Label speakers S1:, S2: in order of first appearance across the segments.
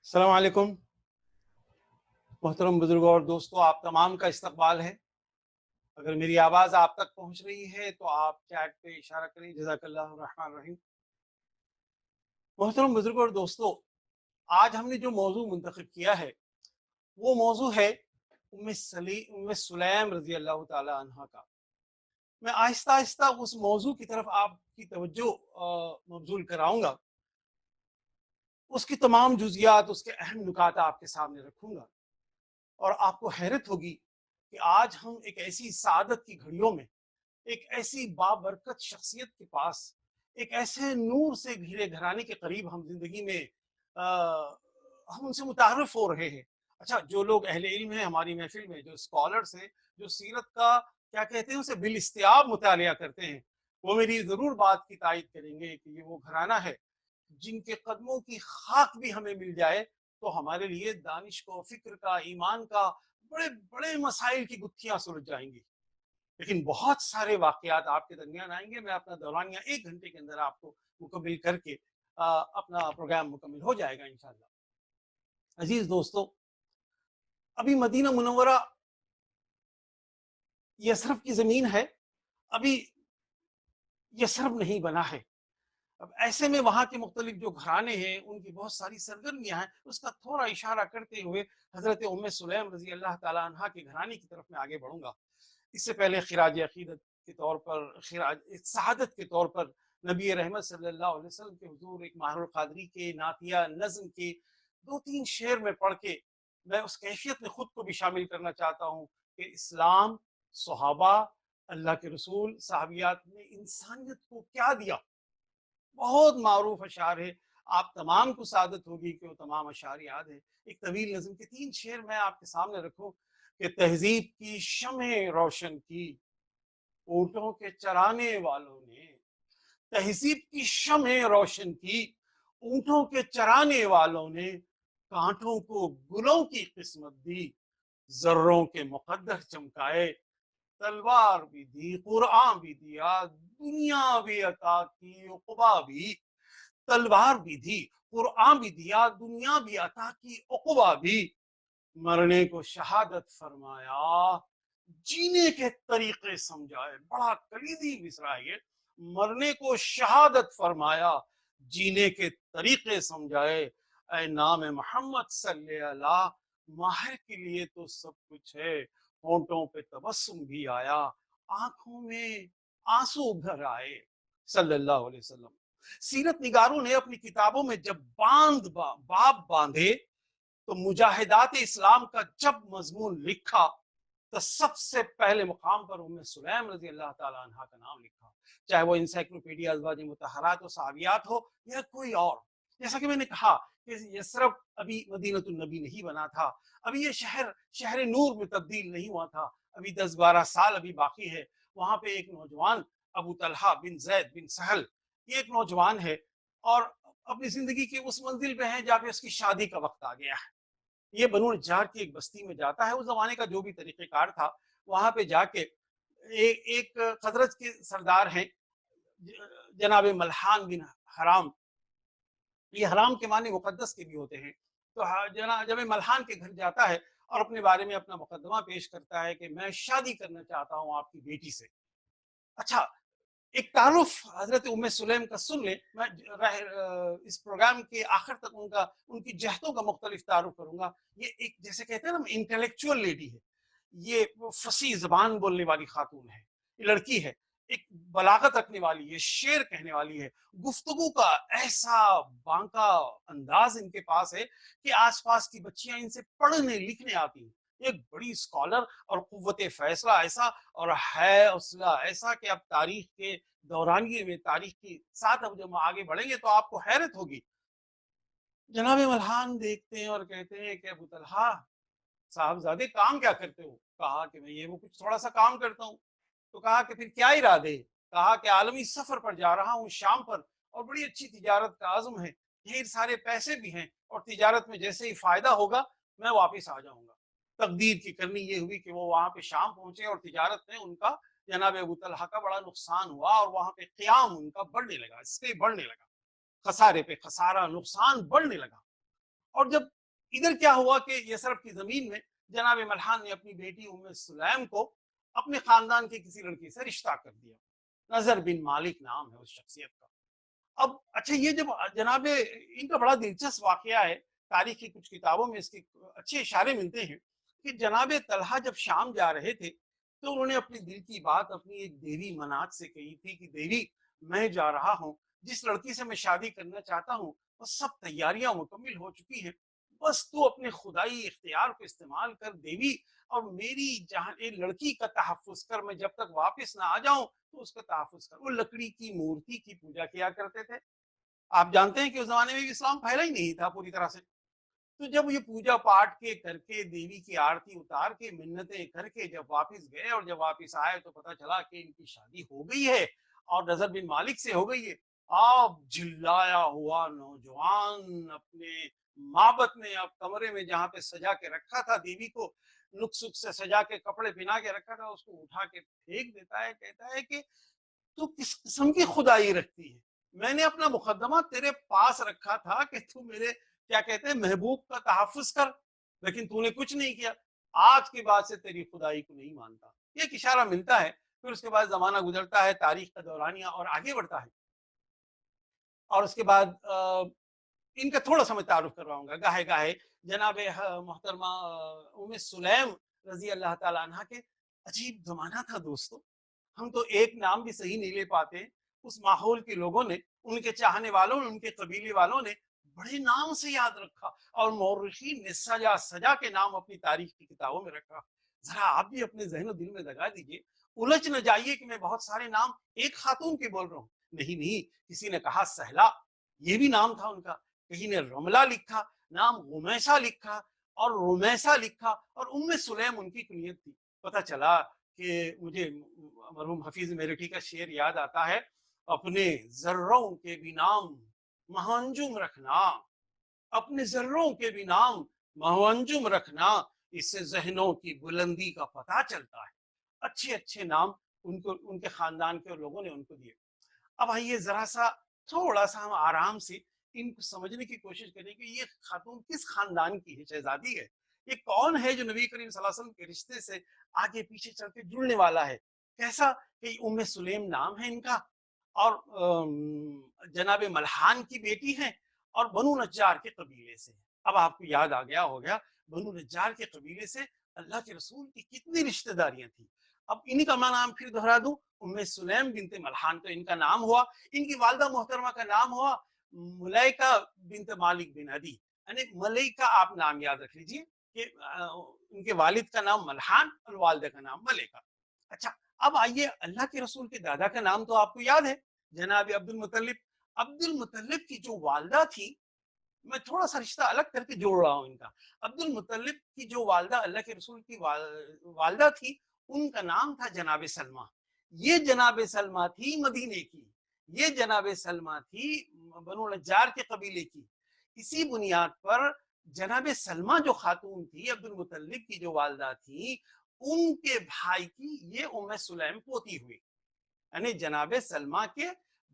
S1: السلام علیکم محترم بزرگوں اور دوستوں، آپ تمام کا استقبال ہے۔ اگر میری آواز آپ تک پہنچ رہی ہے تو آپ چیٹ پہ اشارہ کریں۔ جزاک اللہ الرحمن الرحیم۔ محترم بزرگوں اور دوستوں، آج ہم نے جو موضوع منتخب کیا ہے وہ موضوع ہے ام سلیم رضی اللہ تعالی عنہ کا۔ میں آہستہ آہستہ اس موضوع کی طرف آپ کی توجہ مبذول کراؤں گا، اس کی تمام جزیات، اس کے اہم نکات آپ کے سامنے رکھوں گا، اور آپ کو حیرت ہوگی کہ آج ہم ایک ایسی سعادت کی گھڑیوں میں، ایک ایسی بابرکت شخصیت کے پاس، ایک ایسے نور سے گھرے گھرانے کے قریب ہم زندگی میں ہم ان سے متعارف ہو رہے ہیں۔ اچھا، جو لوگ اہل علم ہیں ہماری محفل میں، جو اسکالرز ہیں، جو سیرت کا کیا کہتے ہیں اسے بالاستیاب مطالعہ کرتے ہیں، وہ میری ضرور بات کی تائید کریں گے کہ یہ وہ گھرانہ ہے جن کے قدموں کی خاک بھی ہمیں مل جائے تو ہمارے لیے دانش کو، فکر کا، ایمان کا بڑے بڑے مسائل کی گتھیاں سلجھ جائیں گی۔ لیکن بہت سارے واقعات آپ کے درمیان آئیں گے۔ میں اپنا دورانیہ 1 گھنٹے کے اندر آپ کو مکمل کر کے اپنا پروگرام مکمل ہو جائے گا انشاءاللہ۔ عزیز دوستو، ابھی مدینہ منورہ یثرب کی زمین ہے، ابھی یثرب نہیں بنا ہے۔ اب ایسے میں وہاں کے مختلف جو گھرانے ہیں ان کی بہت ساری سرگرمیاں ہیں، اس کا تھوڑا اشارہ کرتے ہوئے حضرت ام سلیم رضی اللہ تعالی عنہ کے گھرانے کی طرف میں آگے بڑھوں گا۔ اس سے پہلے خراج عقیدت کے طور پر، خراج سعادت کے طور پر، نبی رحمت صلی اللہ علیہ وسلم کے حضور ایک ماہر القادری کے نعتیہ نظم کے 2-3 شعر میں پڑھ کے میں اس کیفیت میں خود کو بھی شامل کرنا چاہتا ہوں کہ اسلام، صحابہ، اللہ کے رسول، صحابیات نے انسانیت کو کیا دیا۔ بہت معروف اشعار ہے، آپ تمام کو سعادت ہوگی کہ وہ تمام اشعار یاد ہے۔ ایک طویل نظم کے 3 شعر میں آپ کے سامنے رکھوں کہ تہذیب کی شمع روشن کی اونٹوں کے چرانے والوں نے، تہذیب کی شمع روشن کی اونٹوں کے چرانے والوں نے، کانٹوں کو گلوں کی قسمت دی، ذروں کے مقدر چمکائے، تلوار بھی دی، قرآن بھی دیا، دنیا بھی عطا کی، عقبہ بھی، تلوار بھی دی، قرآن بھی دیا، دنیا بھی عطا کی، عقبہ بھی، مرنے کو شہادت فرمایا، جینے کے طریقے سمجھائے۔ بڑا کلیدی مصرع ہے یہ، مرنے کو شہادت فرمایا، جینے کے طریقے سمجھائے، اے نام محمد صلی اللہ، ماہر کے لیے تو سب کچھ ہے، ہونٹوں پہ تبسم بھی آیا، آنکھوں میں آنسو بھر آئے، صلی اللہ علیہ وسلم۔ سیرت نگاروں نے اپنی کتابوں میں جب باب باندھے تو مجاہدات اسلام کا جب مضمون لکھا تو سب سے پہلے مقام پر ام سلیم رضی اللہ تعالی عنہ کا نام لکھا، چاہے وہ انسائکلوپیڈیا ازواج مطہرات و صحابیات ہو یا کوئی اور۔ جیسا کہ میں نے کہا کہ یثرب ابھی مدینہ النبی نہیں بنا تھا، ابھی یہ شہر نور میں تبدیل نہیں ہوا تھا، ابھی 10-12 سال ابھی باقی ہے۔ وہاں پہ ایک نوجوان ابو طلحہ بن زید بن سہل، یہ ایک نوجوان ہے اور اپنی زندگی کی اس منزل پہ ہے جہاں پہ اس کی شادی کا وقت آ گیا ہے۔ یہ بنو نجار کی ایک بستی میں جاتا ہے، اس زمانے کا جو بھی طریقہ کار تھا وہاں پہ جا کے ایک خزرج کے سردار ہیں جناب ملحان بن حرام، یہ حرام کے معنی مقدس کے بھی ہوتے ہیں، تو جب ملحان کے گھر جاتا ہے اور اپنے بارے میں اپنا مقدمہ پیش کرتا ہے کہ میں شادی کرنا چاہتا ہوں آپ کی بیٹی سے۔ اچھا، ایک تعارف حضرت ام سلیم کا سن لیں، میں اس پروگرام کے آخر تک ان کی جہتوں کا مختلف تعارف کروں گا۔ یہ ایک جیسے کہتے ہیں نا انٹلیکچوئل لیڈی ہے، یہ فصیح زبان بولنے والی خاتون ہے، یہ لڑکی ہے، ایک بلاغت رکھنے والی ہے، شعر کہنے والی ہے، گفتگو کا ایسا بانکا انداز ان کے پاس ہے کہ آس پاس کی بچیاں ان سے پڑھنے لکھنے آتی ہیں۔ ایک بڑی اسکالر اور قوت فیصلہ ایسا اور ہے حوصلہ ایسا کہ اب تاریخ کے دورانیے میں، تاریخ کے ساتھ اب جب ہم آگے بڑھیں گے تو آپ کو حیرت ہوگی۔ جناب ملحان دیکھتے ہیں اور کہتے ہیں کہ ابو طلحہ صاحبزادے کام کیا کرتے ہو؟ کہا کہ میں یہ وہ کچھ تھوڑا سا کام کرتا ہوں۔ تو کہا کہ پھر کیا ارادے؟ کہا کہ عالمی سفر پر جا رہا ہوں شام پر، اور بڑی اچھی تجارت کا عزم ہے، ڈھیر سارے پیسے بھی ہیں، اور تجارت میں جیسے ہی فائدہ ہوگا میں واپس آ جاؤں گا۔ تقدیر کی کرنی یہ ہوئی کہ وہ وہاں پہ شام پہنچے اور تجارت میں ان کا، جناب ابو طلحہ کا بڑا نقصان ہوا، اور وہاں پہ قیام ان کا بڑھنے لگا، اسٹے بڑھنے لگا، خسارے پہ خسارہ، نقصان بڑھنے لگا۔ اور جب ادھر کیا ہوا کہ یثرب کی زمین میں جناب ملحان نے اپنی بیٹی ام سلیم کو اپنے خاندان کی کسی لڑکی سے رشتہ کر دیا. نظر بن مالک نام ہے اس شخصیت کا. اب اچھا یہ جب جناب ان کا بڑا دلچسپ واقعہ ہے، تاریخ کی کچھ کتابوں میں اس کے اچھے اشارے ملتے ہیں کہ جناب طلحہ جب شام جا رہے تھے تو انہوں نے اپنی دل کی بات اپنی ایک دیوی منات سے کہی تھی کہ دیوی میں جا رہا ہوں، جس لڑکی سے میں شادی کرنا چاہتا ہوں وہ سب تیاریاں مکمل ہو چکی ہیں، بس تو اپنے خدائی اختیار کو استعمال کر دیوی اور میری جہاں لڑکی کا تحفظ کر، میں جب تک واپس نہ آ جاؤں تو اس کا تحفظ کر. وہ لکڑی کی مورتی کی پوجا کیا کرتے تھے. آپ جانتے ہیں کہ اس زمانے میں بھی اسلام پھیلا ہی نہیں تھا پوری طرح سے. تو جب یہ پوجا پاٹ کے کر کے دیوی کی آرتی اتار کے منتیں کر کے جب واپس گئے اور جب واپس آئے تو پتا چلا کہ ان کی شادی ہو گئی ہے اور نظر بن مالک سے ہو گئی ہے. آپ جلایا ہوا نوجوان اپنے معبد میں، آپ کمرے میں جہاں پہ سجا کے رکھا تھا دیوی کو، نک سک سے سجا کے کپڑے پہنا کے رکھا تھا، اس کو اٹھا کے پھینک دیتا ہے. کہتا ہے کہ تو کس قسم کی خدائی رکھتی ہے؟ میں نے اپنا مقدمہ تیرے پاس رکھا تھا کہ تو میرے کیا کہتے ہیں محبوب کا تحفظ کر، لیکن تو نے کچھ نہیں کیا. آج کے بعد سے تیری خدائی کو نہیں مانتا. یہ ایک اشارہ ملتا ہے. پھر اس کے بعد زمانہ گزرتا ہے، تاریخ کا دورانیہ اور آگے بڑھتا ہے، اور اس کے بعد ان کا تھوڑا سا میں تعارف کرواؤں گا. گاہے گاہے جناب محترمہ ام سلیم رضی اللہ تعالیٰ عنہ کے عجیب زمانہ تھا دوستو. ہم تو ایک نام بھی صحیح نہیں لے پاتے. اس ماحول کے لوگوں نے، ان کے چاہنے والوں نے، ان کے قبیلے والوں نے بڑے نام سے یاد رکھا اور مورخین نے سجا سجا کے نام اپنی تاریخ کی کتابوں میں رکھا. ذرا آپ بھی اپنے ذہن و دل میں لگا دیجئے، الجھ نہ جائیے کہ میں بہت سارے نام ایک خاتون کے بول رہا ہوں. نہیں نہیں، کسی نے کہا سہلا، یہ بھی نام تھا ان کا. کہیں نے رملہ لکھا، نام غمیسہ لکھا اور رمیسہ لکھا، اور ام سلیم ان کی کنیت تھی. پتہ چلا کہ مجھے مرحوم حفیظ میرٹھی کا شعر یاد آتا ہے، اپنے ذروں کے بھی نام مہنجم رکھنا، اپنے ذروں کے بھی نام مہنجم رکھنا، اس سے ذہنوں کی بلندی کا پتہ چلتا ہے. اچھے اچھے نام ان کو، ان کے خاندان کے لوگوں نے ان کو دیے. اب آئیے ذرا سا تھوڑا سا ہم آرام سے ان کو سمجھنے کی کوشش کریں کہ یہ خاتون کس خاندان کی ہے، شہزادی ہے. یہ کون ہے جو نبی کریم صلی اللہ علیہ وسلم کے رشتے سے آگے پیچھے چل کے جڑنے والا ہے. کیسا کہ ام سلیم نام ہے ان کا، اور جناب ملحان کی بیٹی ہیں اور بنو نجار کے قبیلے سے. اب آپ کو یاد آ گیا ہو گیا بنو نجار کے قبیلے سے اللہ کے رسول کی کتنی رشتہ داریاں تھیں. اب انہی کا میں نام پھر دہرا دوں، ام سلیم بنت ملحان تو ان کا نام ہوا. ان کی والدہ محترمہ کا نام ہوا ملیکہ بنت مالک بن عدی، یعنی ملیکہ آپ نام یاد رکھ لیجیے کہ ان کے والد کا نام ملحان اور والدہ کا نام ملیکہ. اچھا اب آئیے اللہ کے رسول کے دادا کا نام تو آپ کو یاد ہے، جناب عبد المطلب. عبد المطلب کی جو والدہ تھی، میں تھوڑا سا رشتہ الگ کر کے جوڑ رہا ہوں ان کا. عبد المطلب کی جو والدہ اللہ کے رسول کی والدہ تھی، ان کا نام تھا جناب سلمہ. یہ جناب سلمہ تھی مدینے کی، یہ جناب سلمہ تھی بنو نجار کے قبیلے کی. اسی بنیاد پر جناب سلمہ جو خاتون تھی، عبد المطلب کی جو والدہ تھی، ان کے بھائی کی یہ ام سلیم پوتی ہوئی، یعنی جناب سلمہ کے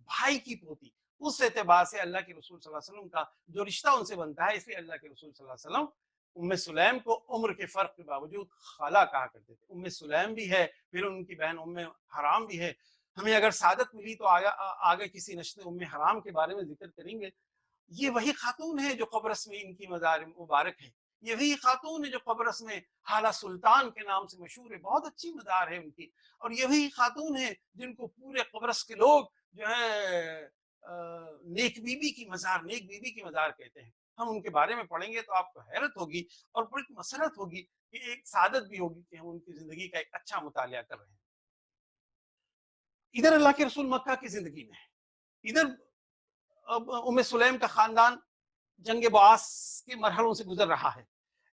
S1: بھائی کی پوتی. اس اعتبار سے اللہ کے رسول صلی اللہ علیہ وسلم کا جو رشتہ ان سے بنتا ہے، اس لیے اللہ کے رسول صلی اللہ علیہ وسلم ام سلیم کو عمر کے فرق کے باوجود خالہ کہا کرتے تھے. ام سلیم بھی ہے، پھر ان کی بہن ام حرام بھی ہے. ہمیں اگر سعادت ملی تو آگے کسی نشست ام حرام کے بارے میں ذکر کریں گے. یہ وہی خاتون ہے جو قبرص میں ان کی مزار مبارک ہے. یہ وہی خاتون ہے جو قبرص میں حالہ سلطان کے نام سے مشہور ہے، بہت اچھی مزار ہے ان کی. اور یہ وہی خاتون ہے جن کو پورے قبرص کے لوگ جو ہے نیک بی بی کی مزار، نیک بی بی کی مزار کہتے ہیں. ہم ان کے بارے میں پڑھیں گے تو آپ کو حیرت ہوگی اور بڑی مسرت ہوگی کہ ایک سعادت بھی ہوگی کہ ہم ان کی زندگی کا ایک اچھا مطالعہ کر رہے ہیں. ادھر اللہ کے رسول مکہ کی زندگی میں ہے، ادھر ام سلیم کا خاندان جنگ بعاث کے مرحلوں سے گزر رہا ہے.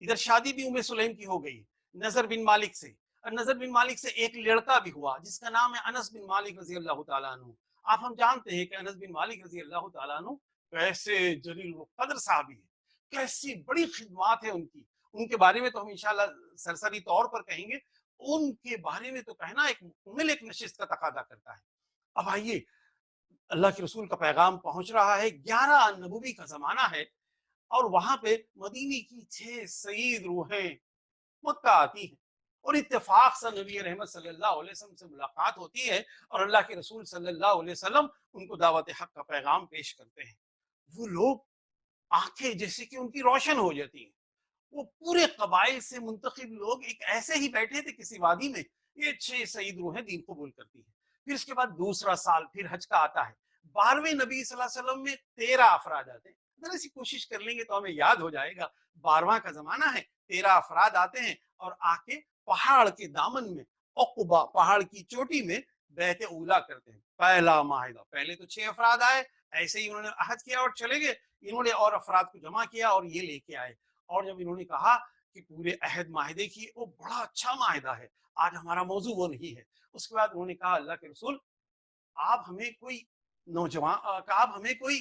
S1: ادھر شادی بھی ام سلیم کی ہو گئی نظر بن مالک سے، اور نظر بن مالک سے ایک لڑکا بھی ہوا جس کا نام ہے انس بن مالک رضی اللہ تعالیٰ عنہ. آپ ہم جانتے ہیں کہ انس بن مالک رضی اللہ تعالیٰ عنہ کیسے جلیل القدر صحابی ہیں، کیسی بڑی خدمات ہیں ان کی. ان کے بارے میں تو ہم انشاءاللہ سرسری طور پر کہیں گے. ان کے بارے میں تو کہنا ایک مکمل ایک نشست کا تقاضا کرتا ہے. اب آئیے اللہ کے رسول کا پیغام پہنچ رہا ہے، 11 نبوی کا زمانہ ہے. اور وہاں پہ مدینے کی 6 سعید روحیں مکہ آتی ہیں اور اتفاق سے نبی رحمت صلی اللہ علیہ وسلم سے ملاقات ہوتی ہے اور اللہ کے رسول صلی اللہ علیہ وسلم ان کو دعوت حق کا پیغام پیش کرتے ہیں. وہ لوگ آنکھیں جیسے کہ ان کی روشن ہو جاتی ہیں. وہ پورے قبائل سے منتخب لوگ ایک ایسے ہی بیٹھے تھے کسی وادی میں. یہ 6 سعید روحیں دین قبول کرتی ہیں. پھر اس کے بعد دوسرا سال پھر حج کا آتا ہے. 12ویں نبی صلی اللہ علیہ وسلم میں 13 افراد آتے ہیں. ذرا سی کوشش کر لیں گے تو ہمیں یاد ہو جائے گا. 12واں کا زمانہ ہے, 13 افراد آتے ہیں اور آ کے پہاڑ کے دامن میں عقبہ پہاڑ کی چوٹی میں بیعت اولا کرتے ہیں. پہلا معاہدہ. پہلے تو 6 افراد آئے, ایسے ہی انہوں نے عہد کیا اور چلے گئے. انہوں نے اور افراد کو جمع کیا اور یہ لے کے آئے. اور جب انہوں نے کہا کہ پورے عہد معاہدے کی وہ بڑا اچھا معاہدہ ہے, آج ہمارا موضوع وہ نہیں ہے. اس کے بعد انہوں نے کہا اللہ کے رسول آپ ہمیں کوئی نوجوان, آپ ہمیں کوئی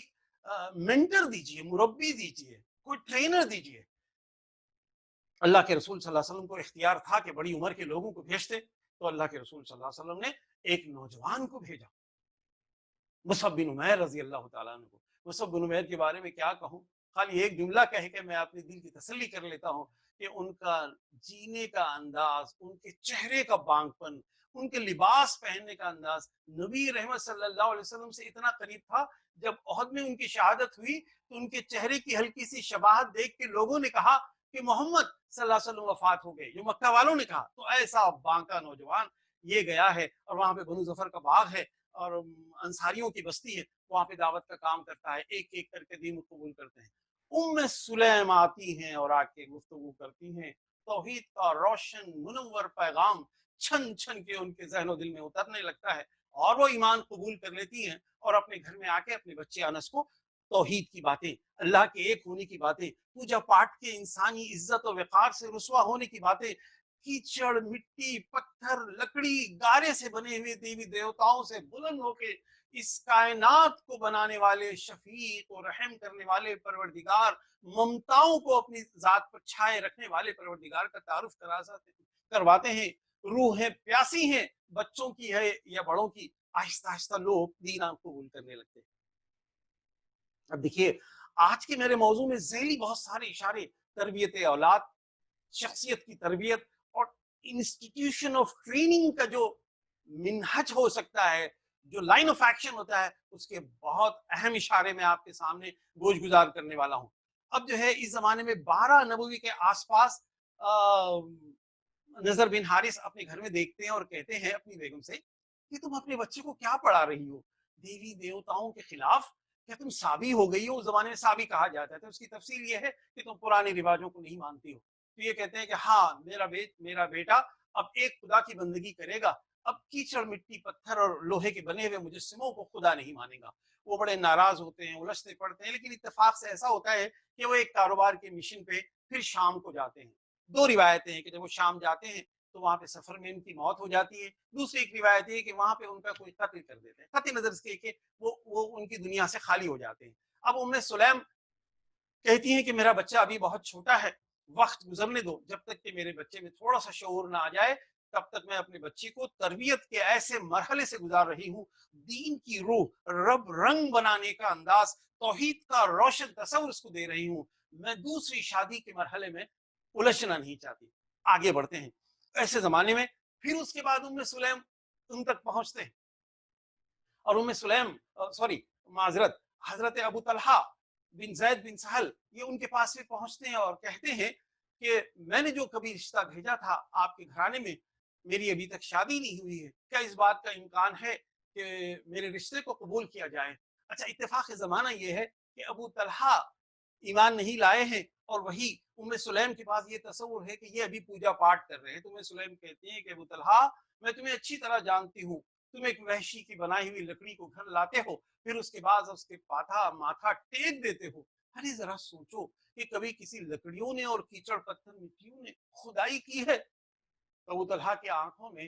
S1: مینٹر دیجئے, مربی دیجئے, کوئی ٹرینر دیجئے. اللہ کے رسول صلی اللہ علیہ وسلم کو اختیار تھا کہ بڑی عمر کے لوگوں کو بھیجتے, تو اللہ کے رسول صلی اللہ علیہ وسلم نے ایک نوجوان کو بھیجا, مصعب بن عمیر رضی اللہ تعالیٰ عنہ کو. مصعب بن عمیر کے بارے میں کیا کہوں, خالی ایک جملہ کہہ کے میں اپنے دل کی تسلی کر لیتا ہوں کہ ان کا جینے کا انداز, ان کے چہرے کا بانگ پن, ان کے لباس پہننے کا انداز نبی رحمت صلی اللہ علیہ وسلم سے اتنا قریب تھا. جب احد میں ان کی شہادت ہوئی تو ان کے چہرے کی ہلکی سی شباہت دیکھ کے لوگوں نے کہا کہ محمد صلی اللہ علیہ وسلم وفات ہو گئے. جو مکہ والوں نے کہا تو ایسا بانکا نوجوان یہ گیا ہے, اور وہاں پہ بنو ظفر کا باغ ہے اور انصاریوں کی بستی ہے, وہاں پہ دعوت کا کام کرتا ہے. ایک ایک کر کے دین قبول کرتے ہیں. ام سلیم آتی ہیں اور آ کے گفتگو کرتی ہیں. توحید کا روشن منور پیغام چھن چھن کے ان کے ذہن و دل میں اترنے لگتا ہے اور وہ ایمان قبول کر لیتی ہیں اور اپنے گھر میں آ کے اپنے بچے انس کو توحید کی باتیں, اللہ کے ایک ہونے کی باتیں, پوجا پاٹ کے انسانی عزت و وقار سے رسوا ہونے کی باتیں, کیچڑ مٹی پتھر لکڑی گارے سے بنے ہوئے دیوی دیوتاؤں سے بلند ہو کے اس کائنات کو بنانے والے, شفیق و رحم کرنے والے پروردگار, ممتاؤں کو اپنی ذات پر چھائے رکھنے والے پروردگار کا تعارف کرواتے ہیں. روحیں پیاسی ہیں, بچوں کی ہے یا بڑوں کی, آہستہ آہستہ لوگ دین قبول کرنے لگتے ہیں. اب دیکھیے آج کے میرے موضوع میں ذیلی بہت سارے اشارے تربیت اولاد, شخصیت کی تربیت اور انسٹیٹیوشن آف ٹریننگ کا جو منہج ہو سکتا ہے, جو لائن آف ایکشن ہوتا ہے, اس کے بہت اہم اشارے میں آپ کے سامنے گوش گزار کرنے والا ہوں. اب جو ہے اس زمانے میں 12 نبوی کے آس پاس نظر بن حارث اپنے گھر میں دیکھتے ہیں اور کہتے ہیں اپنی بیگم سے کہ تم اپنے بچے کو کیا پڑھا رہی ہو, دیوی دیوتاؤں کے خلاف, کیا تم سابی ہو گئی ہو؟ اس زمانے میں سابی کہا جاتا ہے. اس کی تفصیل یہ ہے کہ تم پرانے رواجوں کو نہیں مانتی ہو. تو یہ کہتے ہیں کہ ہاں میرا بیٹا اب ایک خدا کی بندگی کرے گا, اب کیچڑ مٹی پتھر اور لوہے کے بنے ہوئے مجسموں کو خدا نہیں مانے گا. وہ بڑے ناراض ہوتے ہیں, الجھتے پڑتے ہیں, لیکن اتفاق سے ایسا ہوتا ہے کہ وہ ایک کاروبار کے مشن پہ پھر شام کو جاتے ہیں. 2 روایتیں ہیں کہ جب وہ شام جاتے ہیں تو وہاں پہ سفر میں ان کی موت ہو جاتی ہے. دوسری ایک روایت ہے کہ وہاں پہ ان کا کوئی قتل کر دیتے ہیں, قطع نظر سے کہ وہ ان کی دنیا سے خالی ہو جاتے ہیں. اب ام سلیم کہتی ہیں کہ میرا بچہ ابھی بہت چھوٹا ہے, وقت گزرنے دو, جب تک کہ میرے بچے میں تھوڑا سا شعور نہ آ جائے تب تک میں اپنے بچے کو تربیت کے ایسے مرحلے سے گزار رہی ہوں, دین کی روح, رب رنگ بنانے کا انداز, توحید کا روشن تصور اس کو دے رہی ہوں. میں دوسری شادی کے مرحلے میں الجھنا نہیں چاہتی. آگے بڑھتے ہیں. ایسے زمانے میں پھر اس کے بعد ام سلیم ان تک پہنچتے ہیں اور ام سلیم معذرت حضرت ابو طلحہ بن زید بن سہل یہ ان کے پاس بھی پہنچتے ہیں اور کہتے ہیں کہ میں نے جو کبھی رشتہ بھیجا تھا آپ کے گھرانے میں, میری ابھی تک شادی نہیں ہوئی ہے, کیا اس بات کا امکان ہے کہ میرے رشتے کو قبول کیا جائے؟ اچھا اتفاق زمانہ یہ ہے کہ ابو طلحہ ایمان نہیں لائے ہیں اور وہی ام سلیم کے پاس یہ تصور ہے کہ یہ ابھی پوجا پاٹ کر رہے ہیں. تو ام سلیم کہتے ہیں کہ ابو طلحہ میں تمہیں اچھی طرح جانتی ہوں, تم ایک وحشی کی بنائی ہوئی لکڑی کو گھر لاتے ہو, پھر اس کے بعد اس کے ماتھا ٹیک دیتے ہو. ارے ذرا سوچو کہ کبھی کسی لکڑیوں نے اور کیچڑ پتھر مٹیوں نے خدائی کی ہے؟ ابو طلحہ کی آنکھوں میں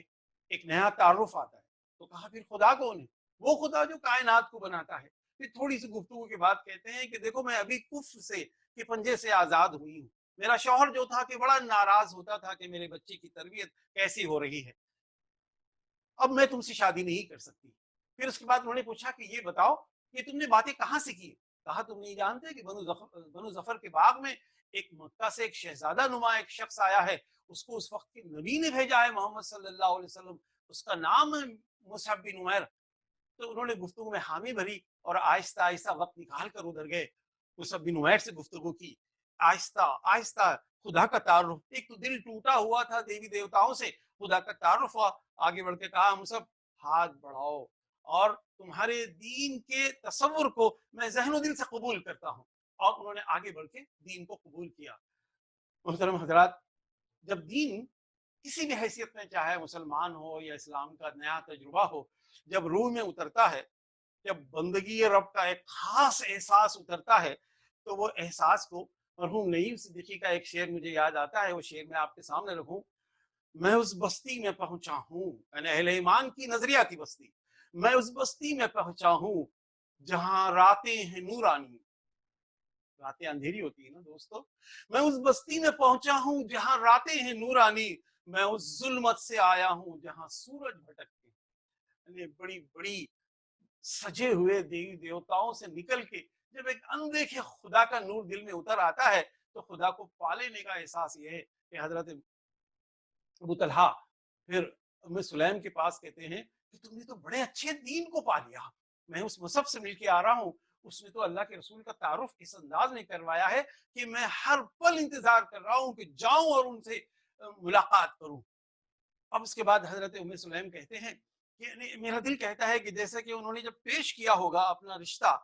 S1: ایک نیا تعارف آتا ہے. تو کہا پھر خدا کون ہے؟ وہ خدا جو کائنات کو بناتا ہے. پھر تھوڑی سی گفتگو کے بعد کہتے ہیں کہ دیکھو میں ابھی کفر سے کے پنجے سے آزاد ہوئی ہوں. میرا شوہر جو تھا کہ بڑا ناراض ہوتا تھا کہ میرے بچے کی تربیت کیسی ہو رہی ہے, اب میں تم سے شادی نہیں کر سکتی. پھر اس کے بعد انہوں نے پوچھا کہ یہ بتاؤ کہ تم نے باتیں کہاں سے کی؟ کہا تم نہیں جانتے کہ بنو ظفر کے باغ میں ایک مکہ سے ایک شہزادہ نما ایک شخص آیا ہے، اس کو اس وقت کے نبی نے بھیجا ہے محمد صلی اللہ علیہ وسلم، اس کا نام ہے مصعب بن عمیر۔ تو انہوں نے گفتگو میں حامی بھری اور آہستہ آہستہ وقت نکال کر ادھر گئے، مصعب بن عمیر سے گفتگو کی، آہستہ آہستہ خدا کا تعارف، ایک تو دل ٹوٹا ہوا تھا دیوی دیوتاؤں سے، خدا کا تعارف ہوا، آگے بڑھ کے کہا مصعب ہاتھ بڑھاؤ اور تمہارے دین کے تصور کو میں ذہن و دل سے قبول کرتا ہوں، اور انہوں نے آگے بڑھ کے دین کو قبول کیا۔ محترم حضرات، جب دین کسی بھی حیثیت میں، چاہے مسلمان ہو یا اسلام کا نیا تجربہ ہو، جب روح میں اترتا ہے، جب بندگی رب کا ایک خاص احساس اترتا ہے، تو وہ احساس کو مرحوم نعیم صدیقی کا ایک شعر مجھے یاد آتا ہے، وہ شعر میں آپ کے سامنے رکھوں۔ میں اس بستی میں پہنچا ہوں، یعنی اہل ایمان کی نظریاتی بستی، میں اس بستی میں پہنچا ہوں جہاں راتیں ہیں نورانی، راتیں اندھیری ہوتی ہیں نا دوستو، میں اس بستی میں پہنچا ہوں جہاں راتیں ہیں نورانی، میں اس ظلمت سے آیا ہوں جہاں سورج بھٹکتے ہیں۔ یعنی بڑی بڑی سجے ہوئے دیوی دیوتاؤں سے نکل کے جب ایک اندیکھے خدا کا نور دل میں اتر آتا ہے، تو خدا کو پا لینے کا احساس یہ ہے کہ حضرت ابو طلحہ پھر ام سلیم کے پاس کہتے ہیں کہ تم نے تو بڑے اچھے دین کو پا لیا، میں اس مصحف سے مل کے آ رہا ہوں، اس نے تو اللہ کے رسول کا تعارف اس انداز میں کروایا ہے کہ میں ہر پل انتظار کر رہا ہوں کہ جاؤں اور ان سے ملاقات کروں۔ اب اس کے بعد حضرت ام سلیم کہتے ہیں کہ میرا دل کہتا ہے کہ جیسے کہ انہوں نے جب پیش کیا ہوگا اپنا رشتہ،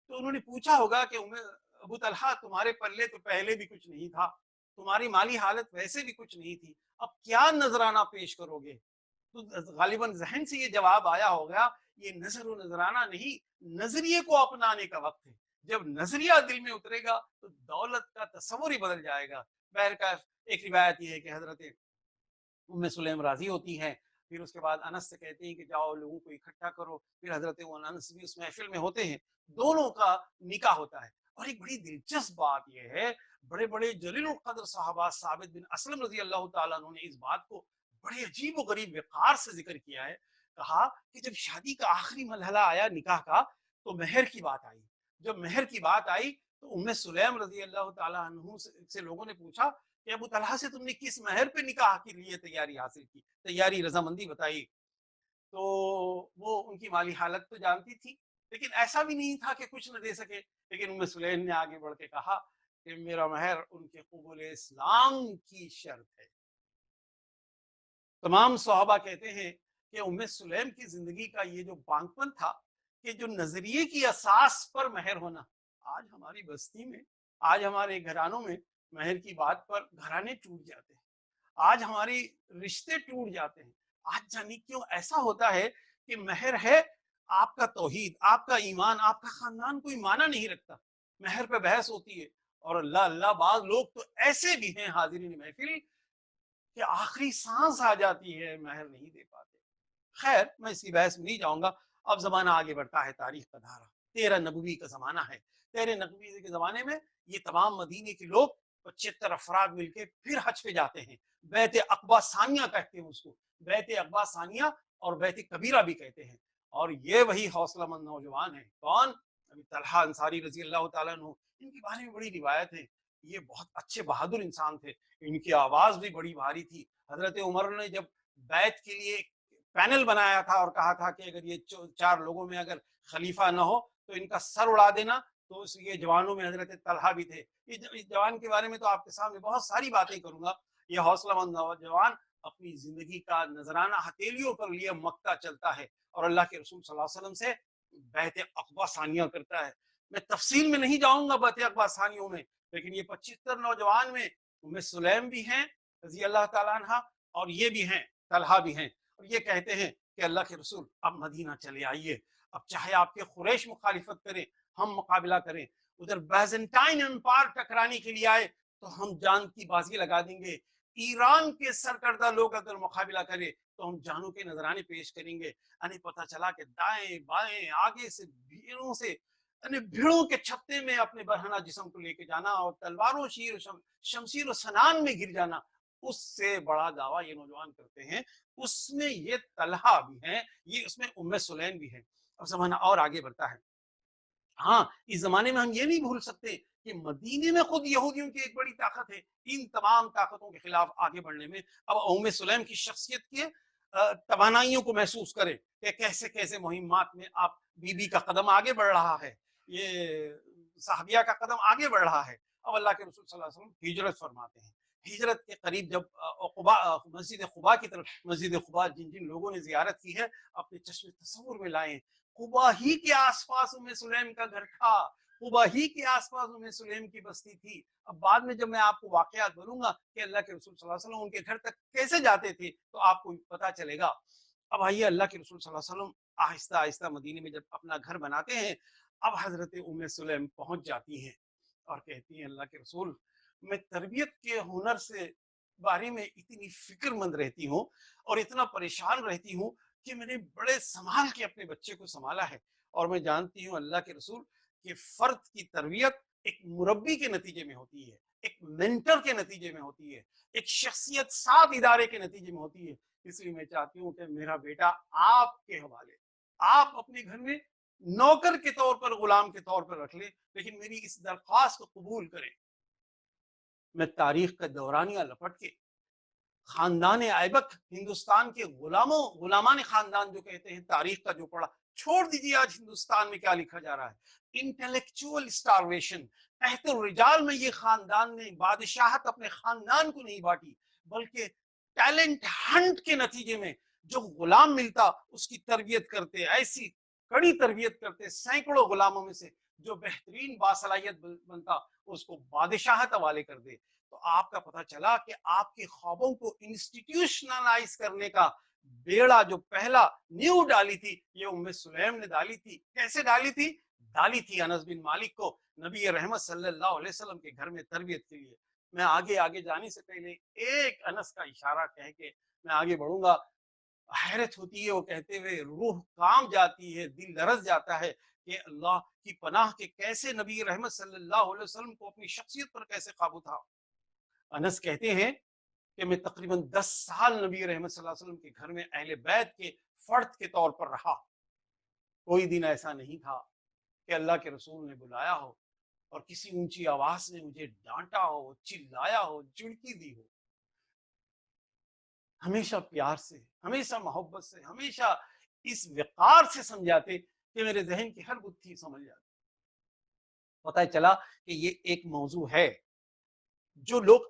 S1: تو انہوں نے پوچھا ہوگا کہ ابو طلحہ تمہارے پلے تو پہلے بھی کچھ نہیں تھا، تمہاری مالی حالت ویسے بھی کچھ نہیں تھی، اب کیا نذرانہ پیش کرو گے؟ تو غالباً ذہن سے یہ جواب آیا ہوگا، یہ نظر و نذرانہ نہیں، نظریے کو اپنانے کا وقت ہے۔ جب نظریہ دل میں اترے گا تو دولت کا تصور ہی بدل جائے گا۔ بہرکیف ایک روایت یہ ہے کہ حضرت ام سلیم راضی ہوتی ہیں، پھر اس کے بعد انس سے کہتے ہیں کہ جاؤ لوگوں کو اکٹھا کرو، پھر حضرت انس بھی اس محفل میں ہوتے ہیں، دونوں کا نکاح ہوتا ہے۔ اور ایک بڑی دلچسپ بات یہ ہے، بڑے بڑے جلیل القدر صحابہ ثابت بن اسلم رضی اللہ تعالیٰ عنہ نے اس بات کو بڑے عجیب و غریب وقار سے ذکر کیا ہے، کہا کہ جب شادی کا آخری مرحلہ آیا نکاح کا، تو مہر کی بات آئی، جب مہر کی بات آئی تو ام سلیم رضی اللہ تعالیٰ عنہ سے لوگوں نے پوچھا کہ ابو طلحہ سے تم نے کس مہر پہ نکاح کے لیے تیاری حاصل کی، تیاری رضامندی بتائی؟ تو وہ ان کی مالی حالت تو جانتی تھی، لیکن ایسا بھی نہیں تھا کہ کچھ نہ دے سکے، لیکن ام سلیم نے آگے بڑھ کے کہا کہ میرا مہر ان کے قبول اسلام کی شرط ہے۔ تمام صحابہ کہتے ہیں کہ ام سلیم کی زندگی کا یہ جو بانکپن تھا کہ جو نظریے کی اساس پر مہر ہونا، آج ہماری بستی میں، آج ہمارے گھرانوں میں مہر کی بات پر گھرانے ٹوٹ جاتے ہیں، آج ہماری رشتے ٹوٹ جاتے ہیں۔ آج جانے کیوں ایسا ہوتا ہے کہ مہر ہے، آپ کا توحید، آپ کا ایمان، آپ کا خاندان کوئی معنی نہیں رکھتا، مہر پہ بحث ہوتی ہے، اور اللہ اللہ بعض لوگ تو ایسے بھی ہیں حاضرین محفل کہ آخری سانس آ جاتی ہے مہر نہیں دے پاتے۔ خیر میں اس کی بحث میں نہیں جاؤں گا، اب زمانہ آگے بڑھتا ہے، تاریخ کا دھارا 13 نبوی کا زمانہ ہے۔ 13 نبوی کے زمانے میں یہ تمام مدینے کے لوگ 75 افراد مل کے پھر حج پہ جاتے ہیں، بیعت عقبہ ثانیہ کہتے ہیں اس کو، بیعت عقبہ ثانیہ اور بیعت کبیرہ بھی کہتے ہیں۔ اور یہ وہی حوصلہ مند نوجوان ہیں، کون؟ ابی طلحہ انصاری رضی اللہ تعالیٰ عنہ۔ ان کے بارے میں بڑی روایت ہے، یہ بہت اچھے بہادر انسان تھے، ان کی آواز بھی بڑی بھاری تھی۔ حضرت عمر نے جب بیعت کے لیے پینل بنایا تھا اور کہا تھا کہ اگر یہ 4 لوگوں میں اگر خلیفہ نہ ہو تو ان کا سر اڑا دینا، تو اس یہ جوانوں میں حضرت طلحہ بھی تھے۔ اس جوان کے بارے میں تو آپ کے سامنے بہت ساری باتیں کروں گا۔ یہ حوصلہ مند نوجوان اپنی زندگی کا نذرانہ ہتھیلیوں پر لیے مکہ چلتا ہے اور اللہ کے رسول صلی اللہ علیہ وسلم سے بیعت عقبہ ثانیہ کرتا ہے۔ میں تفصیل میں نہیں جاؤں گا بیعت عقبہ ثانیوں میں، لیکن یہ 75 نوجوان میں ام سلیم بھی ہیں رضی اللہ تعالیٰ عنہ، اور یہ بھی ہیں، طلحہ بھی ہیں، اور یہ کہتے ہیں کہ اللہ کے رسول اب مدینہ چلے آئیے، اب چاہے آپ کے قریش مخالفت کریں، ہم مقابلہ کریں، ادھر بیزنٹائن امپائر ٹکرانے کے لیے آئے تو ہم جان کی بازی لگا دیں گے، ایران کے سرکردہ لوگ اگر مقابلہ کرے تو ہم جانوں کے نذرانے پیش کریں گے۔ یعنی پتہ چلا کہ دائیں بائیں آگے سے بھیڑوں سے، یعنی بھیڑوں کے چھتے میں اپنے برہنہ جسم کو لے کے جانا اور تلواروں شمشیر و سنان میں گر جانا، اس سے بڑا دعویٰ یہ نوجوان کرتے ہیں۔ اس میں یہ طلحہ بھی ہیں، یہ اس میں ام سلیم بھی ہیں۔ اب زمانہ اور آگے بڑھتا ہے، ہاں اس زمانے میں ہم یہ نہیں بھول سکتے کہ مدینے میں خود یہودیوں کی ایک بڑی طاقت ہے ان تمام طاقتوں کے خلاف آگے بڑھنے میں۔ اب ام سلیم کی شخصیت کے توانائیوں کو محسوس کریں کہ کیسے کیسے مہمات میں آپ بی بی کا قدم آگے بڑھ رہا ہے، یہ صحابیہ کا قدم آگے بڑھ رہا ہے۔ اب اللہ کے رسول صلی اللہ علیہ وسلم ہجرت فرماتے ہیں، ہجرت کے قریب جب مسجد قباء کی طرف، مسجد قباء جن جن لوگوں نے زیارت کی ہے اپنے چشم تصور میں لائیں، قباء ہی کے آس پاس ام سلیم کا گھر تھا، قباء ہی کے آس پاس ام سلیم کی بستی تھی۔ اب بعد میں جب میں آپ کو واقعات بولوں گا کہ اللہ کے رسول صلی اللہ علیہ وسلم ان کے گھر تک کیسے جاتے تھے تو آپ کو پتا چلے گا۔ اب آئیے اللہ کے رسول صلی اللہ علیہ وسلم آہستہ آہستہ مدینے میں جب اپنا گھر بناتے ہیں، اب حضرت ام سلیم پہنچ جاتی ہیں اور کہتی ہیں اللہ کے رسول میں تربیت کے ہنر سے بارے میں اتنی فکر مند رہتی ہوں اور اتنا پریشان رہتی ہوں کہ میں نے بڑے سنبھال کے اپنے بچے کو سنبھالا ہے، اور میں جانتی ہوں اللہ کے رسول کہ فرد کی تربیت ایک مربی کے نتیجے میں ہوتی ہے، ایک مینٹر کے نتیجے میں ہوتی ہے، ایک شخصیت ساتھ ادارے کے نتیجے میں ہوتی ہے۔ اس لیے میں چاہتی ہوں کہ میرا بیٹا آپ کے حوالے، آپ اپنے گھر میں نوکر کے طور پر، غلام کے طور پر رکھ لیں، لیکن میری اس درخواست کو قبول کریں۔ میں تاریخ کا دورانیہ لپٹ کے خاندان ایبک، ہندوستان کے غلامان خاندان جو کہتے ہیں، تاریخ کا جو پڑھا، چھوڑ دیجیے آج ہندوستان میں کیا لکھا جا رہا ہے، انٹلیکچوئل سٹارویشن، تحت الرجال میں یہ خاندان نے بادشاہت اپنے خاندان کو نہیں بانٹی، بلکہ ٹیلنٹ ہنٹ کے نتیجے میں جو غلام ملتا اس کی تربیت کرتے، ایسی کڑی تربیت کرتے، سینکڑوں غلاموں میں سے جو بہترین باصلاحیت بنتا اس کو بادشاہت حوالے کر دے۔ تو آپ کا پتہ چلا کہ آپ کے خوابوں کو انسٹیٹیوشنلائز کرنے کا بیڑا جو پہلا نیو ڈالی تھی یہ ام سلیم نے ڈالی تھی۔ کیسے ڈالی تھی؟ ڈالی تھی انس بن مالک کو نبی رحمت صلی اللہ علیہ وسلم کے گھر میں تربیت کے لیے۔ میں آگے جانے سے پہلے ایک انس کا اشارہ کہہ کے میں آگے بڑھوں گا۔ حیرت ہوتی ہے وہ کہتے ہوئے، روح کام جاتی ہے، دل لرز جاتا ہے کہ اللہ کی پناہ کے کیسے نبی رحمت صلی اللہ علیہ وسلم کو اپنی شخصیت پر کیسے قابو تھا۔ انس کہتے ہیں کہ میں تقریباً 10 سال نبی رحمت صلی اللہ علیہ وسلم کے گھر میں اہل بیت کے فرد کے طور پر رہا۔ کوئی دن ایسا نہیں تھا کہ اللہ کے رسول نے بلایا ہو اور کسی اونچی آواز نے مجھے ڈانٹا ہو، چلایا ہو، چڑکی دی ہو۔ ہمیشہ پیار سے، ہمیشہ محبت سے، ہمیشہ اس وقار سے سمجھاتے کہ میرے ذہن کی ہر گتھی سمجھ جاتی۔ پتہ چلا کہ یہ ایک موضوع ہے جو لوگ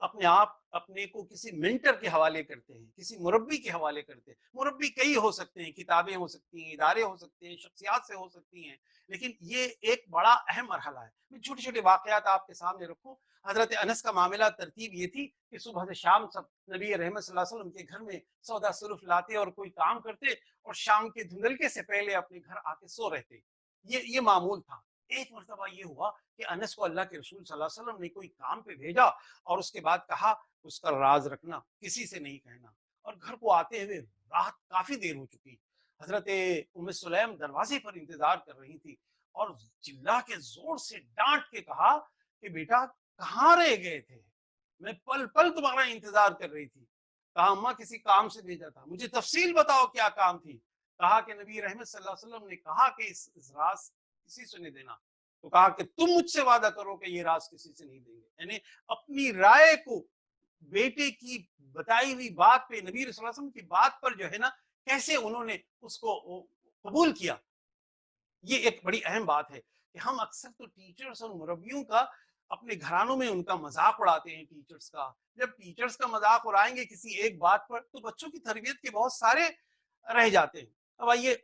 S1: اپنے کو کسی منٹر کے حوالے کرتے ہیں، کسی مربی کے حوالے کرتے ہیں۔ مربی کئی ہو سکتے ہیں، کتابیں ہو سکتی ہیں، ادارے ہو سکتے ہیں، شخصیات سے ہو سکتی ہیں، لیکن یہ ایک بڑا اہم مرحلہ ہے۔ میں چھوٹے چھوٹے واقعات آپ کے سامنے رکھوں۔ حضرت انس کا معاملہ ترتیب یہ تھی کہ صبح سے شام سب نبی رحمت صلی اللہ علیہ وسلم کے گھر میں سودا صرف لاتے اور کوئی کام کرتے اور شام کے دھندلکے سے پہلے اپنے گھر آ کے سو رہتے۔ یہ معمول تھا۔ ایک مرتبہ یہ ہوا کہ انس کو اللہ کے رسول صلی اللہ علیہ وسلم نے کوئی کام پہ بھیجا اور اس کے بعد کہا اس کا راز رکھنا، کسی سے نہیں کہنا۔ اور گھر کو آتے ہوئے رات کافی دیر ہو چکی، حضرت ام سلیم دروازے پر انتظار کر رہی تھی اور چلا کے زور سے ڈانٹ کے کہا کہ بیٹا کہاں رہ گئے تھے، میں پل پل تمہارا انتظار کر رہی تھی۔ کہا اماں کسی کام سے بھیجا تھا، مجھے تفصیل بتاؤ کیا کام تھی۔ کہا کہ نبی رحمت صلی اللہ علیہ وسلم نے کہا کہ اس راز کسی سے نہیں دینا۔ تو کہا کہ تم مجھ سے وعدہ کرو کہ یہ راز کسی سے نہیں دیں گے، یعنی اپنی رائے کو بیٹے کی بتائی ہوئی بات پہ، نبی صلی اللہ علیہ وسلم کی بات پر جو ہے نا کیسے انہوں نے اس کو قبول کیا۔ یہ ایک بڑی اہم بات ہے کہ ہم اکثر تو ٹیچرز اور مربیوں کا اپنے گھرانوں میں ان کا مذاق اڑاتے ہیں ٹیچرز کا۔ جب ٹیچرز کا مذاق اڑائیں گے کسی ایک بات پر تو بچوں کی تربیت کے بہت سارے رہ جاتے ہیں۔ اب آئیے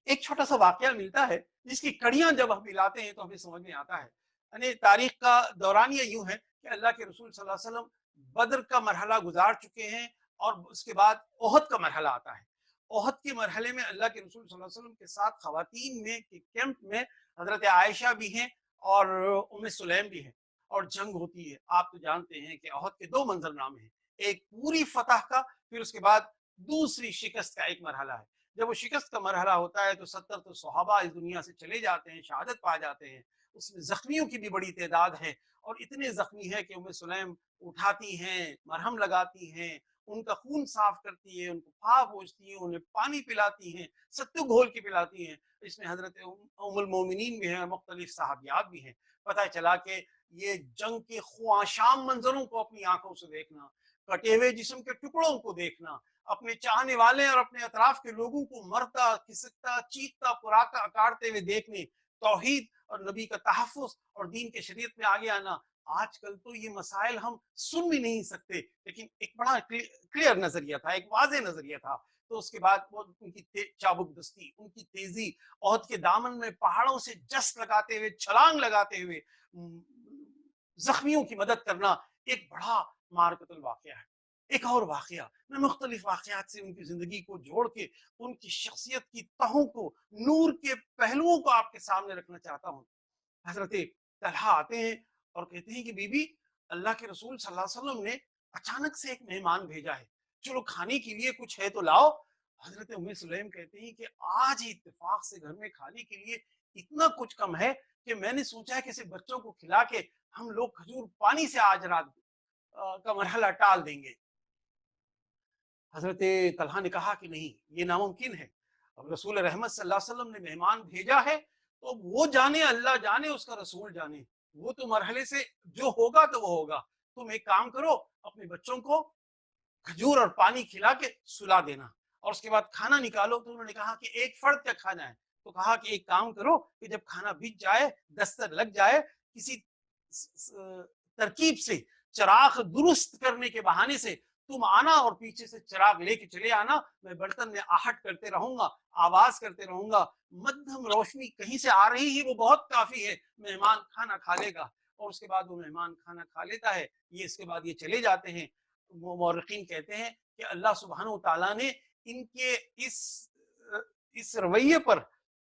S1: ایک چھوٹا سا واقعہ ملتا ہے جس کی کڑیاں جب ہم ملاتے ہیں تو ہمیں سمجھ میں آتا ہے۔ یعنی تاریخ کا دورانیہ یوں ہے کہ اللہ کے رسول صلی اللہ علیہ وسلم بدر کا مرحلہ گزار چکے ہیں اور اس کے بعد احد کا مرحلہ آتا ہے۔ احد کے مرحلے میں اللہ کے رسول صلی اللہ علیہ وسلم کے ساتھ خواتین میں کیمپ میں حضرت عائشہ بھی ہیں اور ام سلیم بھی ہیں اور جنگ ہوتی ہے۔ آپ تو جانتے ہیں کہ احد کے 2 منظر نامے ہیں، ایک پوری فتح کا، پھر اس کے بعد دوسری شکست کا ایک مرحلہ ہے۔ جب وہ شکست کا مرحلہ ہوتا ہے تو 70 تو صحابہ اس دنیا سے چلے جاتے ہیں، شہادت پا جاتے ہیں۔ اس میں زخمیوں کی بھی بڑی تعداد ہے اور اتنے زخمی ہے کہ ام سلیم اٹھاتی ہیں، مرہم لگاتی ہیں، ان کا خون صاف کرتی ہیں، ان کو پھا پوچھتی ہیں، انہیں پانی پلاتی ہیں، ستو گھول کے پلاتی ہیں۔ اس میں حضرت ام المومنین بھی ہیں اور مختلف صحابیات بھی ہیں۔ پتہ چلا کہ یہ جنگ کے خواہشام منظروں کو اپنی آنکھوں سے دیکھنا، کٹے ہوئے جسم کے ٹکڑوں کو دیکھنا، اپنے چاہنے والے اور اپنے اطراف کے لوگوں کو مرتا کسکتا چیختا پراتا اکارتے ہوئے دیکھنے، توحید اور نبی کا تحفظ اور دین کے شریعت میں آگے آنا۔ آج کل تو یہ مسائل ہم سن بھی نہیں سکتے، لیکن ایک بڑا کلیئر نظریہ تھا، ایک واضح نظریہ تھا۔ تو اس کے بعد وہ ان کی چابک دستی، ان کی تیزی، عہد کے دامن میں پہاڑوں سے جس لگاتے ہوئے، چھلانگ لگاتے ہوئے زخمیوں کی مدد کرنا ایک بڑا معرکۃ الواقعہ ہے۔ ایک اور واقعہ، میں مختلف واقعات سے ان کی زندگی کو جوڑ کے ان کی شخصیت کی تہوں کو، نور کے پہلوؤں کو آپ کے سامنے رکھنا چاہتا ہوں۔ حضرت طلحہ آتے ہیں اور کہتے ہیں کہ بی بی، اللہ کے رسول صلی اللہ علیہ وسلم نے اچانک سے ایک مہمان بھیجا ہے، چلو کھانے کے لیے کچھ ہے تو لاؤ۔ حضرت ام سلیم کہتے ہیں کہ آج ہی اتفاق سے گھر میں کھانے کے لیے اتنا کچھ کم ہے کہ میں نے سوچا ہے کہ صرف بچوں کو کھلا کے ہم لوگ کھجور پانی سے آج رات کا مرحلہ ٹال دیں گے۔ حضرت طلحہ نے کہا کہ نہیں، یہ ناممکن ہے، اب رسول رحمت صلی اللہ علیہ وسلم نے مہمان بھیجا ہے تو وہ جانے، اللہ جانے، اس کا رسول جانے، وہ تو مرحلے سے جو ہوگا تو وہ ہوگا۔ تم ایک کام کرو، اپنے بچوں کو کھجور اور پانی کھلا کے سلا دینا، اور اس کے بعد کھانا نکالو۔ تو انہوں نے کہا کہ ایک فرد کا کھانا ہے، تو کہا کہ ایک کام کرو کہ جب کھانا بچ جائے، دستر لگ جائے، کسی ترکیب سے چراغ درست کرنے کے بہانے سے تم آنا اور پیچھے سے چراغ لے کے چلے آنا، میں برتن میں آہٹ کرتے رہوں گا، آواز کرتے رہوں گا، مدھم روشنی کہیں سے آ رہی ہے وہ بہت کافی ہے، مہمان کھانا کھا لے گا۔ اور اس کے بعد وہ مہمان کھانا کھا لیتا ہے، یہ اس کے بعد یہ چلے جاتے ہیں۔ مورخین کہتے ہیں کہ اللہ سبحانہ و تعالیٰ نے ان کے اس رویے پر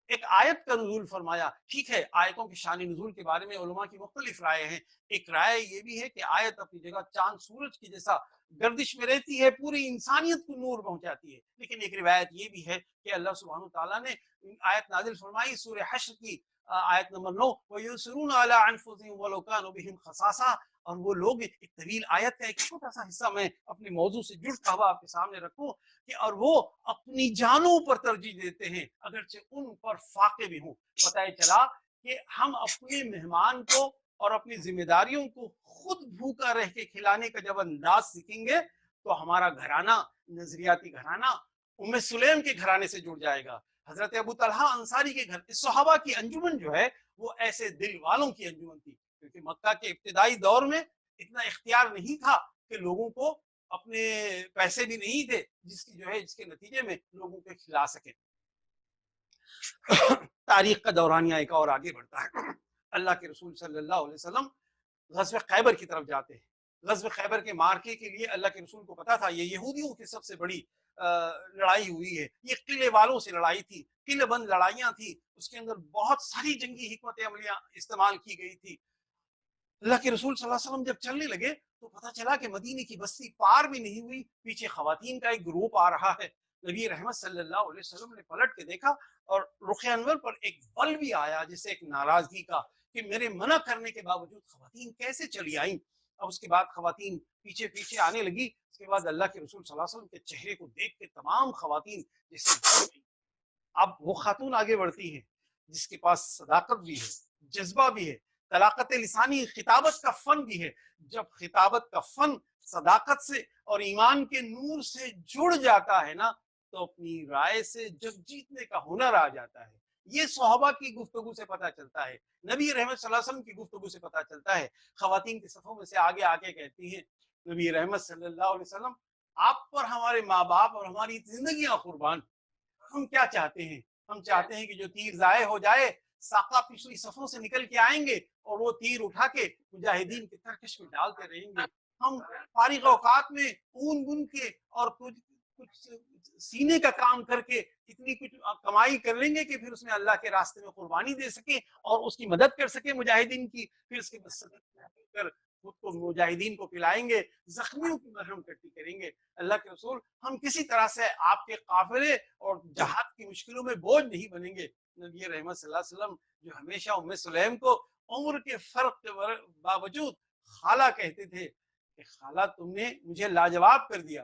S1: ایک آیت کا نزول فرمایا۔ ٹھیک ہے، آیتوں کی شان نزول کے بارے میں علماء کی مختلف رائے ہیں۔ ایک رائے یہ بھی ہے کہ آیت اپنی جگہ چاند سورج کی جیسا گردش میں رہتی ہے، پوری انسانیت کو نور پہنچاتی ہے، لیکن ایک روایت یہ بھی ہے کہ اللہ سبحانہ و تعالیٰ نے آیت نازل فرمائی سورہ حشر کی آیت نمبر 9، وَيُؤْثِرُونَ عَلَىٰ أَنفُسِهِمْ وَلَوْ كَانُوا بِهِمْ خَصَاصَةٌ، اور وہ لوگ، ایک طویل آیت کا ایک چھوٹا سا حصہ میں اپنے موضوع سے جڑتا ہوا آپ کے سامنے رکھوں کہ اور وہ اپنی جانوں پر ترجیح دیتے ہیں اگرچہ ان پر فاقے بھی ہوں۔ پتہ چلا کہ ہم اپنے مہمان کو اور اپنی ذمہ داریوں کو خود بھوکا رہ کے کھلانے کا جب انداز سیکھیں گے تو ہمارا گھرانہ، نظریاتی گھرانہ ام سلیم کے گھرانے سے جڑ جائے گا۔ حضرت ابو طلحہ انصاری کے گھر، صحابہ کی انجمن جو ہے وہ ایسے دل والوں کی انجمن تھی، کیونکہ مکہ کے ابتدائی دور میں اتنا اختیار نہیں تھا کہ لوگوں کو، اپنے پیسے بھی نہیں تھے جس کی جو ہے جس کے نتیجے میں لوگوں کو کھلا سکے۔ تاریخ کا دورانیہ ایک اور آگے بڑھتا ہے۔ اللہ کے رسول صلی اللہ علیہ وسلم غزوہ خیبر کی طرف جاتے ہیں۔ غزوہ خیبر کے مارکے کے لیے اللہ کے رسول کو پتا تھا یہ یہودیوں کی سب سے بڑی لڑائی ہوئی ہے، یہ قلعے والوں سے لڑائی تھی، قلعے بند لڑائیاں تھی، اس کے اندر بہت ساری جنگی حکمت عملیاں استعمال کی گئی تھی۔ اللہ کے رسول صلی اللہ علیہ وسلم جب چلنے لگے تو پتہ چلا کہ مدینے کی بستی پار بھی نہیں ہوئی، پیچھے خواتین کا ایک گروپ آ رہا ہے۔ نبی رحمت صلی اللہ علیہ وسلم نے پلٹ کے دیکھا اور رخ انور پر ایک بل بھی آیا جسے ایک ناراضگی کا، کہ میرے منع کرنے کے باوجود خواتین کیسے چلی آئیں۔ اب اس کے بعد خواتین پیچھے پیچھے آنے لگی۔ اس کے بعد اللہ کے رسول صلی اللہ علیہ وسلم کے چہرے کو دیکھ کے تمام خواتین جیسے، اب وہ خاتون آگے بڑھتی ہیں جس کے پاس صداقت بھی ہے، جذبہ بھی ہے، طلاقت لسانی، خطابت کا فن بھی ہے۔ جب خطابت کا فن صداقت سے اور ایمان کے نور سے جڑ جاتا ہے نا تو اپنی رائے سے جب جیتنے کا ہنر آ جاتا ہے۔ یہ صحابہ کی گفتگو سے پتہ چلتا ہے، نبی رحمت صلی اللہ علیہ وسلم کی گفتگو سے پتہ چلتا ہے۔ خواتین کے صفوں میں سے آگے آ کے کہتی ہیں نبی رحمت صلی اللہ علیہ وسلم، آپ پر ہمارے ماں باپ اور ہماری زندگیاں قربان، ہم کیا چاہتے ہیں؟ ہم چاہتے ہیں کہ جو تیر ضائع ہو جائے، ساقہ پچھلی صفوں سے نکل کے آئیں گے اور وہ تیر اٹھا کے مجاہدین کے ترکش میں ڈالتے رہیں گے۔ ہم فارغ اوقات میں اون بن کے اور کچھ سینے کا کام کر کے اتنی کچھ کمائی کر لیں گے کہ پھر اس میں اللہ کے راستے میں قربانی دے سکیں اور اس کی مدد کر سکیں مجاہدین کی، پھر اس کے بعد خود کو مجاہدین کو پلائیں گے، زخمیوں کی مرہم پٹی کریں گے۔ اللہ کے رسول، ہم کسی طرح سے آپ کے قافلے اور جہاد کی مشکلوں میں بوجھ نہیں بنیں گے۔ نبی رحمت صلی اللہ علیہ وسلم جو ہمیشہ ام سلیم کو عمر کے فرق کے باوجود خالہ کہتے تھے کہ خالہ تم نے مجھے لاجواب کر دیا،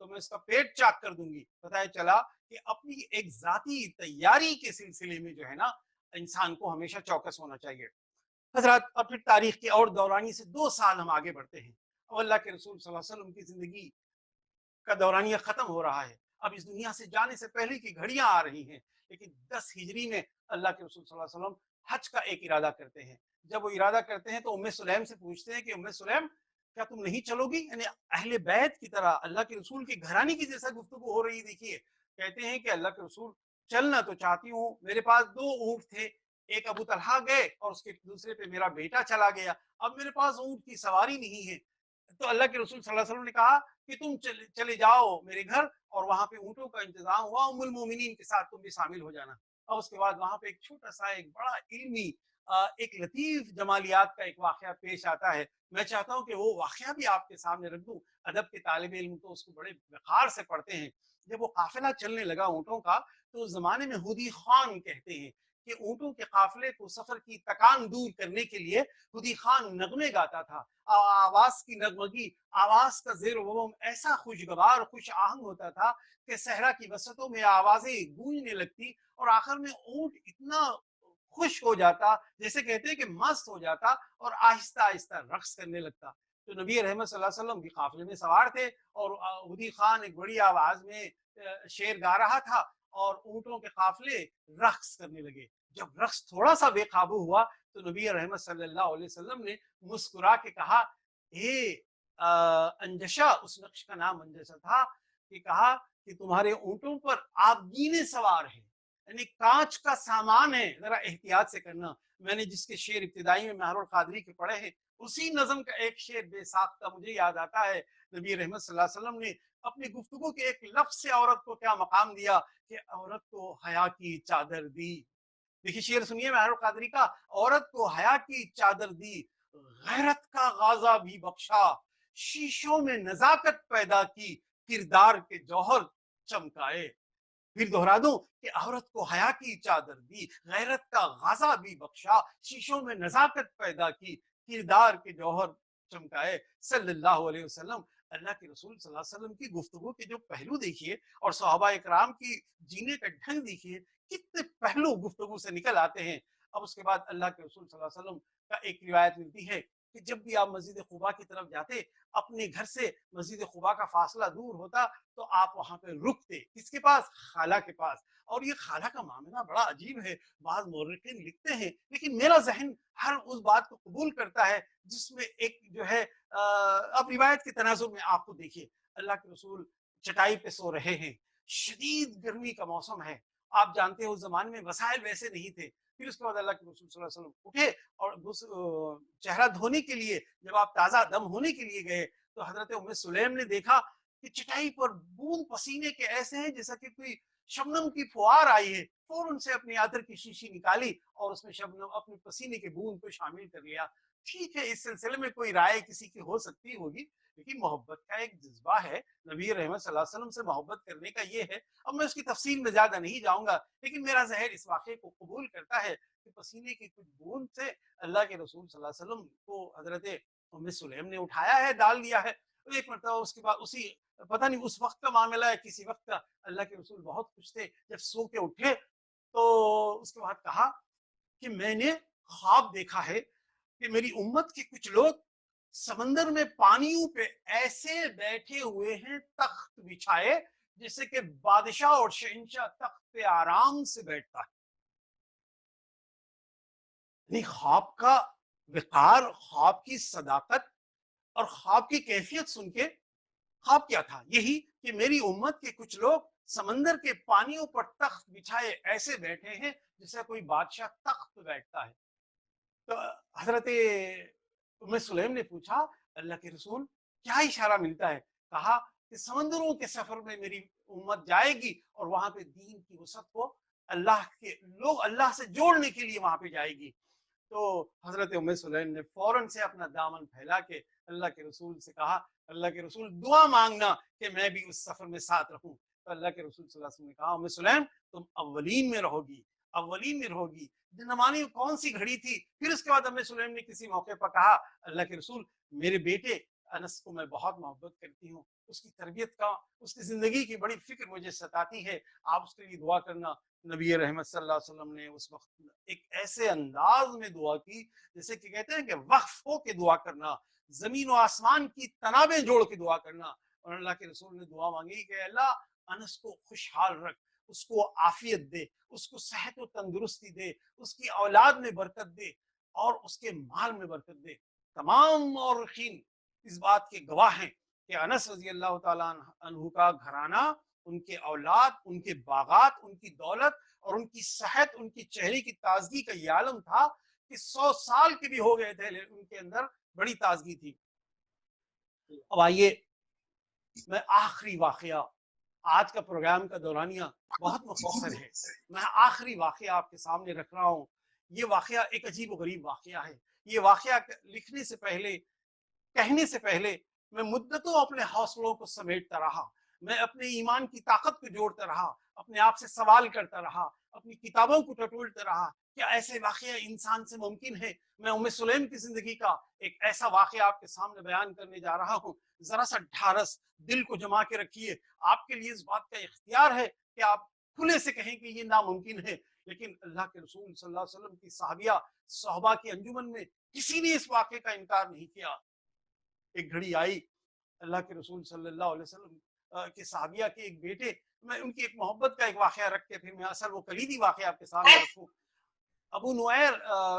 S1: تو میں اس کا پیٹ چاک کر دوں گی۔ پتہ چلا کہ اپنی ایک ذاتی تیاری کے سلسلے میں جو ہے نا انسان کو ہمیشہ چوکس ہونا چاہیے۔ حضرات اب پھر تاریخ کے اور دورانی سے 2 سال ہم آگے بڑھتے ہیں، اب اللہ کے رسول صلی اللہ علیہ وسلم کی زندگی کا دورانیہ ختم ہو رہا ہے، اب اس دنیا سے جانے سے پہلے کی گھڑیاں آ رہی ہیں، لیکن 10 ہجری میں اللہ کے رسول صلی اللہ علیہ وسلم حج کا ایک ارادہ کرتے ہیں۔ جب وہ ارادہ کرتے ہیں تو ام سلیم سے پوچھتے ہیں کہ ام سلیم کیا تم نہیں چلو گی؟ یعنی اہل بیت کی طرح اللہ کے رسول کے گھرانے کی جیسا گفتگو ہو رہی، دیکھیے کہتے ہیں کہ اللہ کے رسول چلنا تو چاہتی ہوں، میرے پاس 2 اونٹ تھے، ایک ابو طلحہ گئے اور اس کے دوسرے پہ میرا بیٹا چلا گیا، اب میرے پاس اونٹ کی سواری نہیں ہے۔ تو اللہ کے رسول صلی اللہ علیہ وسلم نے کہا کہ تم چلے جاؤ میرے گھر اور وہاں پہ اونٹوں کا انتظام ہوا، ام المومنین کے ساتھ تم بھی شامل ہو جانا۔ اور اس کے بعد وہاں پہ ایک چھوٹا سا ایک بڑا علمی ایک لطیف جمالیات کا ایک واقعہ پیش آتا ہے، میں چاہتا ہوں کہ وہ واقعہ بھی آپ کے سامنے رکھ دوں۔ ادب کے طالب علم تو اس کو بڑے وقار سے پڑھتے ہیں۔ جب وہ قافلہ چلنے لگا اونٹوں کا تو اس زمانے میں ہودی خان کہتے ہیں کہ اونٹوں کے قافلے کو سفر کی تکان دور کرنے کے لیے ہودی خان نغمے گاتا تھا، آواز کی نغمگی، آواز کا زیر و بم ایسا خوشگوار خوش آہنگ ہوتا تھا کہ صحرا کی وسطوں میں آوازیں گونجنے لگتی اور آخر میں اونٹ اتنا خوش ہو جاتا، جیسے کہتے ہیں کہ مست ہو جاتا اور آہستہ آہستہ رقص کرنے لگتا۔ تو نبی رحمت صلی اللہ علیہ وسلم بھی قافلے میں سوار تھے اور ہودی خان ایک بڑی آواز میں شعر گا رہا تھا اور اونٹوں کے قافلے رقص کرنے لگے۔ جب رقص تھوڑا سا بے قابو ہوا تو نبی رحمت صلی اللہ علیہ وسلم نے مسکرا کے کہا، اے انجشا، اس نقش کا نام انجشا تھا، کہ کہا کہ تمہارے اونٹوں پر آبگینے سوار ہیں، یعنی کانچ کا سامان ہے، ذرا احتیاط سے کرنا۔ میں نے جس کے شعر ابتدائی میں مہر القادری کے پڑھے ہیں، اسی نظم کا ایک شعر بے ساختہ مجھے یاد آتا ہے۔ نبی رحمت صلی اللہ علیہ وسلم نے اپنی گفتگو کے ایک لفظ سے عورت کو کیا مقام دیا کہ عورت کو حیا کی چادر دی۔ دیکھیے شعر سنیے مہر القادری کا، عورت کو حیا کی چادر دی، غیرت کا غازہ بھی بخشا، شیشوں میں نزاکت پیدا کی، کردار کے جوہر چمکائے۔ پھر دہرا دوں کہ عورت کو حیا کی چادر دی، غیرت کا غازہ بھی بخشا، شیشوں میں نزاکت پیدا کی، کردار کے جوہر چمکائے۔ صلی اللہ علیہ وسلم، اللہ کے رسول صلی اللہ علیہ وسلم کی گفتگو کے جو پہلو دیکھیے اور صحابہ اکرام کی جینے کا ڈھنگ دیکھیے، کتنے پہلو گفتگو سے نکل آتے ہیں۔ اب اس کے بعد اللہ کے رسول صلی اللہ علیہ وسلم کا ایک روایت ملتی ہے کہ جب بھی آپ مسجد قباء کی طرف جاتے، اپنے گھر سے مسجد قباء کا فاصلہ دور ہوتا تو آپ وہاں پہ رکتے، کس کے پاس؟ خالہ کے پاس۔ اور یہ خالہ کا معاملہ بڑا عجیب ہے، بعض مورخین لکھتے ہیں لیکن میرا ذہن ہر اس بات کو قبول کرتا ہے جس میں ایک جو ہے اب روایت کے تناظر میں آپ کو دیکھیے، اللہ کے رسول چٹائی پہ سو رہے ہیں، شدید گرمی کا موسم ہے، آپ جانتے ہیں اس زمانے میں وسائل ویسے نہیں تھے۔ پھر اس کے بعد اللہ کے رسول صلی اللہ علیہ وسلم اٹھے اور چہرہ دھونے کے لیے جب آپ تازہ دم ہونے کے لیے گئے تو حضرت ام سلیم نے دیکھا کہ چٹائی پر بوند پسینے کے ایسے ہیں جیسا کہ کوئی شبنم کی فوار آئی ہے، فوراً سے اپنی عطر کی شیشی نکالی اور اس میں شبنم اپنے پسینے کے بوند کو شامل کر لیا۔ ٹھیک ہے اس سلسلے میں کوئی رائے کسی کی ہو سکتی ہوگی، لیکن محبت کا ایک جذبہ ہے، نبی رحمت صلی اللہ علیہ وسلم سے محبت کرنے کا یہ ہے۔ اب میں اس کی تفصیل میں زیادہ نہیں جاؤں گا، لیکن میرا ذہن اس واقعے کو قبول کرتا ہے کہ پسینے کی کچھ بوند سے اللہ کے رسول صلی اللہ علیہ وسلم کو حضرت ام سلیم نے اٹھایا ہے، ڈال دیا ہے۔ ایک مرتبہ اس کے بعد اسی پتہ نہیں اس وقت کا معاملہ ہے، کسی وقت کا، اللہ کے رسول بہت خوش تھے، جب سو کے اٹھے تو اس کے بعد کہا کہ میں نے خواب دیکھا ہے کہ میری امت کے کچھ لوگ سمندر میں پانیوں پہ ایسے بیٹھے ہوئے ہیں تخت بچھائے جیسے کہ بادشاہ اور شہنشاہ تخت پہ آرام سے بیٹھتا ہے۔ یعنی خواب کا وقار، خواب کی صداقت اور خواب کی کیفیت سن کے، خواب کیا تھا؟ یہی کہ میری امت کے کچھ لوگ سمندر کے پانیوں پر تخت بچھائے ایسے بیٹھے ہیں جیسے کوئی بادشاہ تخت پہ بیٹھتا ہے۔ تو حضرت ام سلیم نے پوچھا اللہ کے رسول کیا اشارہ ملتا ہے؟ کہا کہ سمندروں کے سفر میں میری امت جائے گی اور وہاں پہ دین کی وسعت کو اللہ کے لوگ اللہ سے جوڑنے کے لیے وہاں پہ جائے گی۔ تو حضرت ام سلیم نے فوراً سے اپنا دامن پھیلا کے اللہ کے رسول سے کہا، اللہ کے رسول دعا مانگنا کہ میں بھی اس سفر میں ساتھ رہوں۔ تو اللہ کے رسول صلی اللہ علیہ وسلم نے کہا ام سلیم تم اولین میں رہو گی، اولین میں رہو گی۔ زمانے کون سی گھڑی تھی؟ پھر اس کے بعد ام سلیم نے کسی موقع پر کہا اللہ کے رسول میرے بیٹے انس کو میں بہت محبت کرتی ہوں، اس کی تربیت کا، اس کی زندگی کی بڑی فکر مجھے ستاتی ہے، آپ اس کے لیے دعا کرنا۔ نبی رحمت صلی اللہ علیہ وسلم نے اس وقت ایک ایسے انداز میں دعا کی جیسے کہ کہتے ہیں کہ وقف ہو کے دعا کرنا، زمین و آسمان کی تنابیں جوڑ کے دعا کرنا۔ اور اللہ کے رسول نے دعا مانگی کہ اللہ انس کو خوشحال رکھ، اس کو عافیت دے، اس کو صحت و تندرستی دے، اس کی اولاد میں برکت دے اور اس کے مال میں برکت دے۔ تمام مورخین اس بات کے گواہ ہیں کہ انس رضی اللہ تعالیٰ عنہ کا گھرانہ، ان کے اولاد، ان کے باغات، ان کی دولت اور ان کی صحت، ان کی چہرے کی تازگی کا یہ عالم تھا کہ 100 سال کے بھی ہو گئے تھے لیکن ان کے اندر بڑی تازگی تھی۔ اب آئیے میں آخری واقعہ، آج کا پروگرام کا دورانیہ بہت مختصر ہے، میں آخری واقعہ آپ کے سامنے رکھ رہا ہوں۔ یہ واقعہ ایک عجیب و غریب واقعہ ہے۔ یہ واقعہ لکھنے سے پہلے، کہنے سے پہلے میں مدتوں اپنے حوصلوں کو سمیٹتا رہا، میں اپنے ایمان کی طاقت کو جوڑتا رہا، اپنے آپ سے سوال کرتا رہا، اپنی کتابوں کو ٹٹولتا رہا، کیا ایسے واقعہ انسان سے ممکن ہے؟ میں ام سلیم کی زندگی کا ایک ایسا واقعہ آپ کے سامنے بیان کرنے جا رہا ہوں۔ ذرا سا ڈھارس، دل کو جما کے رکھیے، آپ کے لیے اس بات کا اختیار ہے کہ آپ کھلے سے کہیں کہ یہ ناممکن ہے، لیکن اللہ کے رسول صلی اللہ علیہ وسلم کی صحابیہ صحابہ کی انجمن میں کسی نے اس واقعے کا انکار نہیں کیا۔ ایک گھڑی آئی، اللہ کے رسول صلی اللہ علیہ وسلم کے صحابیہ کے ایک بیٹے، میں ان کی ایک محبت کا ایک واقعہ رکھ کے پھر میں اصل وہ کلیدی واقعہ آپ کے سامنے رکھوں۔ ابو نویر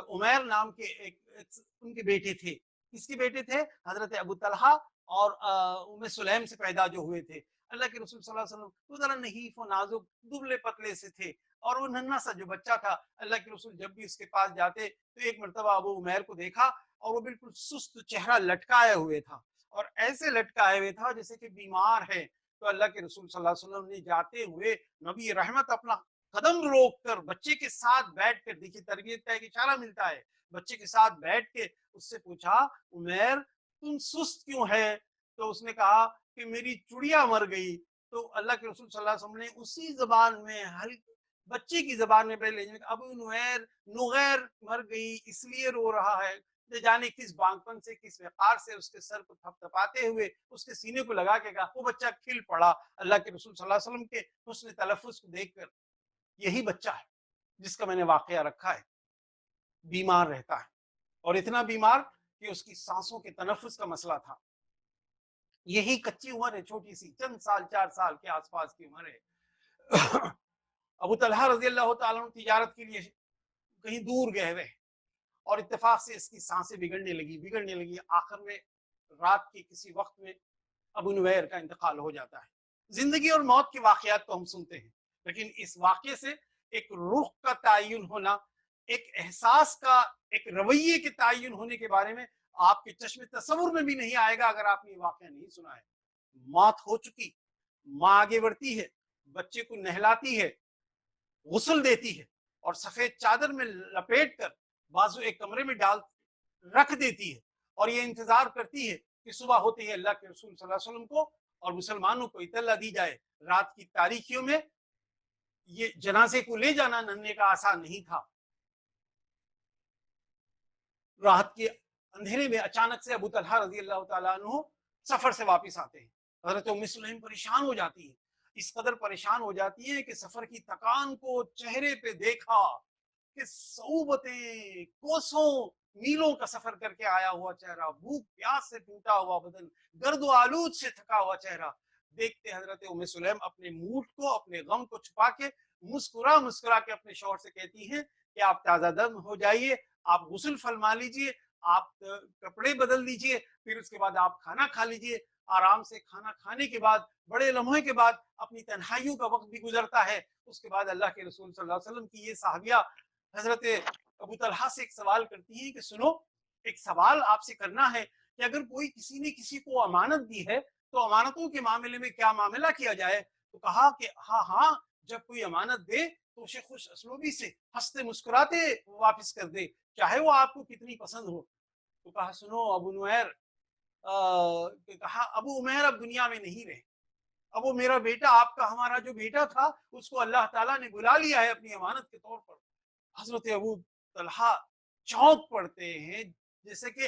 S1: عمیر نام کے ان کے بیٹے تھے۔ کس کے بیٹے تھے؟ حضرت ابو طلحہ اور ام سلیم سے پیدا جو ہوئے تھے۔ اللہ کے رسول صلی اللہ علیہ وسلم وہ ذرا نحیف و نازک دبلے پتلے سے تھے، اور وہ ننھا سا جو بچہ تھا، اللہ کے رسول جب بھی اس کے پاس جاتے تو ایک مرتبہ ابو عمیر کو دیکھا اور وہ بالکل سست چہرہ لٹکائے ہوئے تھا، اور ایسے لٹکائے ہوئے تھا جیسے کہ بیمار ہے۔ تو اللہ کے رسول صلی اللہ علیہ وسلم نے جاتے ہوئے نبی رحمت اپنا قدم روک کر بچے کے ساتھ بیٹھ کر، دیکھیے تربیت کا ایک اشارہ ملتا ہے، بچے کے ساتھ بیٹھ کے اس سے پوچھا، عمیر تم سست کیوں ہے؟ تو اس نے کہا کہ میری چڑیا مر گئی۔ تو اللہ کے رسول صلی اللہ علیہ وسلم نے اسی زبان میں، بچے کی زبان میں پہلے ابو نویر نغیر مر گئی اس لیے رو رہا ہے، نہ جانے کس بانگپن سے، کس وقار سے اس کے سر کو تھپ تھپاتے ہوئے اس کے سینے کو لگا کے کہا۔ وہ بچہ کھل پڑا اللہ کے رسول صلی اللہ علیہ وسلم کے حسن تلفظ کو دیکھ کر۔ یہی بچہ ہے جس کا میں نے واقعہ رکھا ہے، بیمار رہتا ہے، اور اتنا بیمار کہ اس کی سانسوں کے تنفس کا مسئلہ تھا۔ یہی کچی عمر ہے، چھوٹی سی، چند سال، 4 سال کے آس پاس کی عمر ہے۔ ابو طلحہ رضی اللہ تعالیٰ عنہ تجارت کے لیے کہیں دور گئے ہوئے، اور اتفاق سے اس کی سانسیں بگڑنے لگی۔ آخر میں رات کے کسی وقت میں ابو نویر کا انتقال ہو جاتا ہے۔ زندگی اور موت کے واقعات تو ہم سنتے ہیں، لیکن اس واقعے سے ایک روح کا تعین ہونا، ایک احساس کا، ایک رویے کے تعین ہونے کے بارے میں آپ کے چشم تصور میں بھی نہیں آئے گا اگر آپ نے یہ واقعہ نہیں سنا ہے۔ موت ہو چکی، ماں آگے بڑھتی ہے، بچے کو نہلاتی ہے، غسل دیتی ہے، اور سفید چادر میں لپیٹ کر بازو ایک کمرے میں رکھ دیتی ہے، اور یہ انتظار کرتی ہے کہ صبح ہوتے ہی اللہ کے رسول صلی اللہ علیہ وسلم کو اور مسلمانوں کو اطلاع دی جائے۔ رات کی تاریکیوں میں یہ جنازے کو لے جانا ننھے کا آسان نہیں تھا۔ رات کے اندھیرے میں اچانک سے ابو طلحہ رضی اللہ تعالیٰ عنہ سفر سے واپس آتے ہیں۔ حضرت ام سلیم پریشان ہو جاتی ہیں، اس قدر پریشان ہو جاتی ہے کہ سفر کی تکان کو چہرے پہ دیکھا کہ صعوبتیں، کوسوں میلوں کا سفر کر کے آیا ہوا چہرہ، بھوک پیاس سے ٹوٹا ہوا بدن، گرد و آلود سے تھکا ہوا چہرہ دیکھتے حضرت ام سلیم اپنے موڈ کو، اپنے غم کو چھپا کے مسکرا کے اپنے شوہر سے کہتی ہیں کہ آپ تازہ دم ہو جائیے، آپ غسل فرما لیجئے، آپ کپڑے بدل لیجئے، پھر اس کے بعد آپ کھانا کھا لیجئے۔ آرام سے کھانا کھانے کے بعد، بڑے لمحے کے بعد اپنی تنہائیوں کا وقت بھی گزرتا ہے۔ اس کے بعد اللہ کے رسول صلی اللہ علیہ وسلم کی یہ صحابیہ حضرت ابو طلحہ سے ایک سوال کرتی ہیں کہ سنو، ایک سوال آپ سے کرنا ہے کہ اگر کوئی کسی نے کسی کو امانت دی ہے تو امانتوں کے معاملے میں کیا معاملہ کیا جائے؟ تو کہا کہ ہاں، جب کوئی امانت دے تو اسے خوش اسلوبی سے ہنستے مسکراتے واپس کر دے، چاہے وہ آپ کو کتنی پسند ہو۔ تو کہا سنو ابو نویر، کہا ابو عمیر اب دنیا میں نہیں رہے، اب وہ میرا بیٹا، آپ کا ہمارا جو بیٹا تھا اس کو اللہ تعالیٰ نے بلا لیا ہے اپنی امانت کے طور پر۔ حضرت ابو طلحہ چونک پڑتے ہیں، جیسے کہ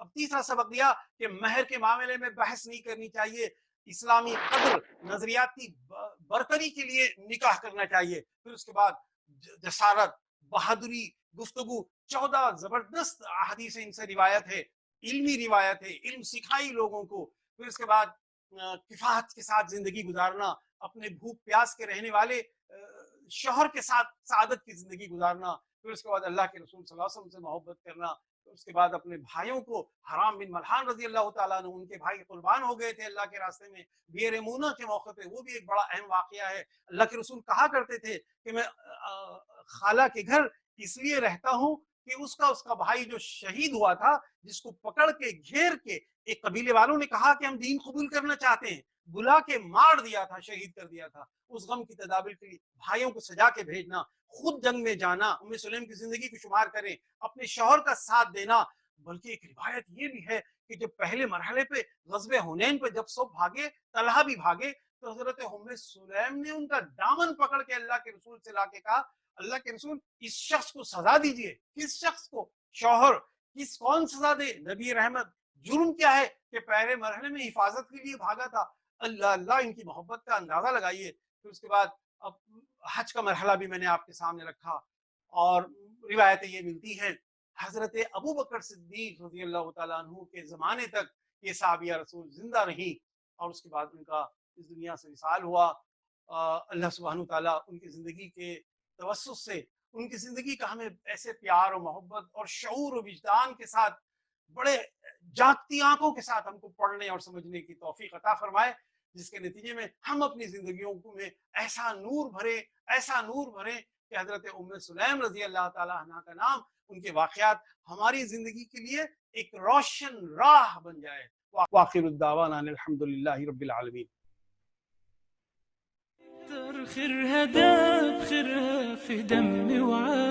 S1: اب تیسرا سبق دیا کہ مہر کے معاملے میں بحث نہیں کرنی چاہیے، اسلامی قدر نظریاتی برتری کے لیے نکاح کرنا چاہیے۔ پھر اس کے بعد جسارت، بہادری، گفتگو، 14 زبردست احادیث ان سے روایت ہے، علمی روایت ہے، علم سکھائی لوگوں کو۔ پھر اس کے بعد کفایت کے ساتھ زندگی گزارنا، اپنے بھوک پیاس کے رہنے والے شوہر کے ساتھ سعادت کی زندگی گزارنا۔ پھر اس کے بعد اللہ کے رسول صلی اللہ علیہ وسلم سے محبت کرنا۔ پھر اس کے بعد اپنے بھائیوں کو، حرام بن ملحان رضی اللہ تعالیٰ عنہ، ان کے بھائی قربان ہو گئے تھے اللہ کے راستے میں بیر مونا کے موقع پہ، وہ بھی ایک بڑا اہم واقعہ ہے۔ اللہ کے رسول کہا کرتے تھے کہ میں خالہ کے گھر اس لیے رہتا ہوں کہ اس کا بھائی جو شہید ہوا تھا، جس کو پکڑ کے گھیر کے ایک قبیلے والوں نے کہا کہ ہم دین قبول کرنا چاہتے ہیں، بلا کے مار دیا تھا، شہید کر دیا تھا۔ اس غم کی تدابیر کے لیے بھائیوں کو سجا کے بھیجنا، خود جنگ میں جانا، ام سلیم کی زندگی کو شمار کریں، اپنے شوہر کا ساتھ دینا۔ بلکہ ایک روایت یہ بھی ہے کہ جب پہلے مرحلے پہ غزوہ حنین پہ جب سب بھاگے، طلحہ بھی بھاگے، تو حضرت ام سلیم نے ان کا دامن پکڑ کے اللہ کے رسول سے لا کے کہا، اللہ کے رسول اس شخص کو سزا دیجئے۔ کس شخص کو؟ شوہر۔ کون سزا دے؟ نبی رحمت۔ جرم کیا ہے؟ کہ پہلے مرحلے میں حفاظت کے لیے بھاگا تھا۔ اللہ اللہ، ان کی محبت کا اندازہ لگائیے۔ پھر اس کے بعد اب حج کا مرحلہ بھی میں نے آپ کے سامنے رکھا، اور روایتیں یہ ملتی ہیں حضرت ابو بکر صدیق رضی اللہ تعالیٰ عنہ کے زمانے تک یہ صحابیہ رسول زندہ رہیں، اور اس کے بعد ان کا اس دنیا سے وصال ہوا۔ اللہ سبحانہ تعالیٰ ان کی زندگی کے توسط سے ان کی زندگی کا ہمیں ایسے پیار و محبت اور شعور و وجدان کے ساتھ، بڑے جاگتی آنکھوں کے ساتھ ہم کو پڑھنے اور سمجھنے کی توفیق عطا فرمائے، جس کے نتیجے میں ہم اپنی زندگیوں میں ایسا نور بھریں کہ حضرت ام سلیم رضی اللہ تعالیٰ عنہ کا نام، ان کے واقعات ہماری زندگی کے لیے ایک روشن راہ بن جائے۔ وآخر الدعوانا الحمدللہ رب العالمین۔
S2: خيرها داب خيرها في دمي وعاد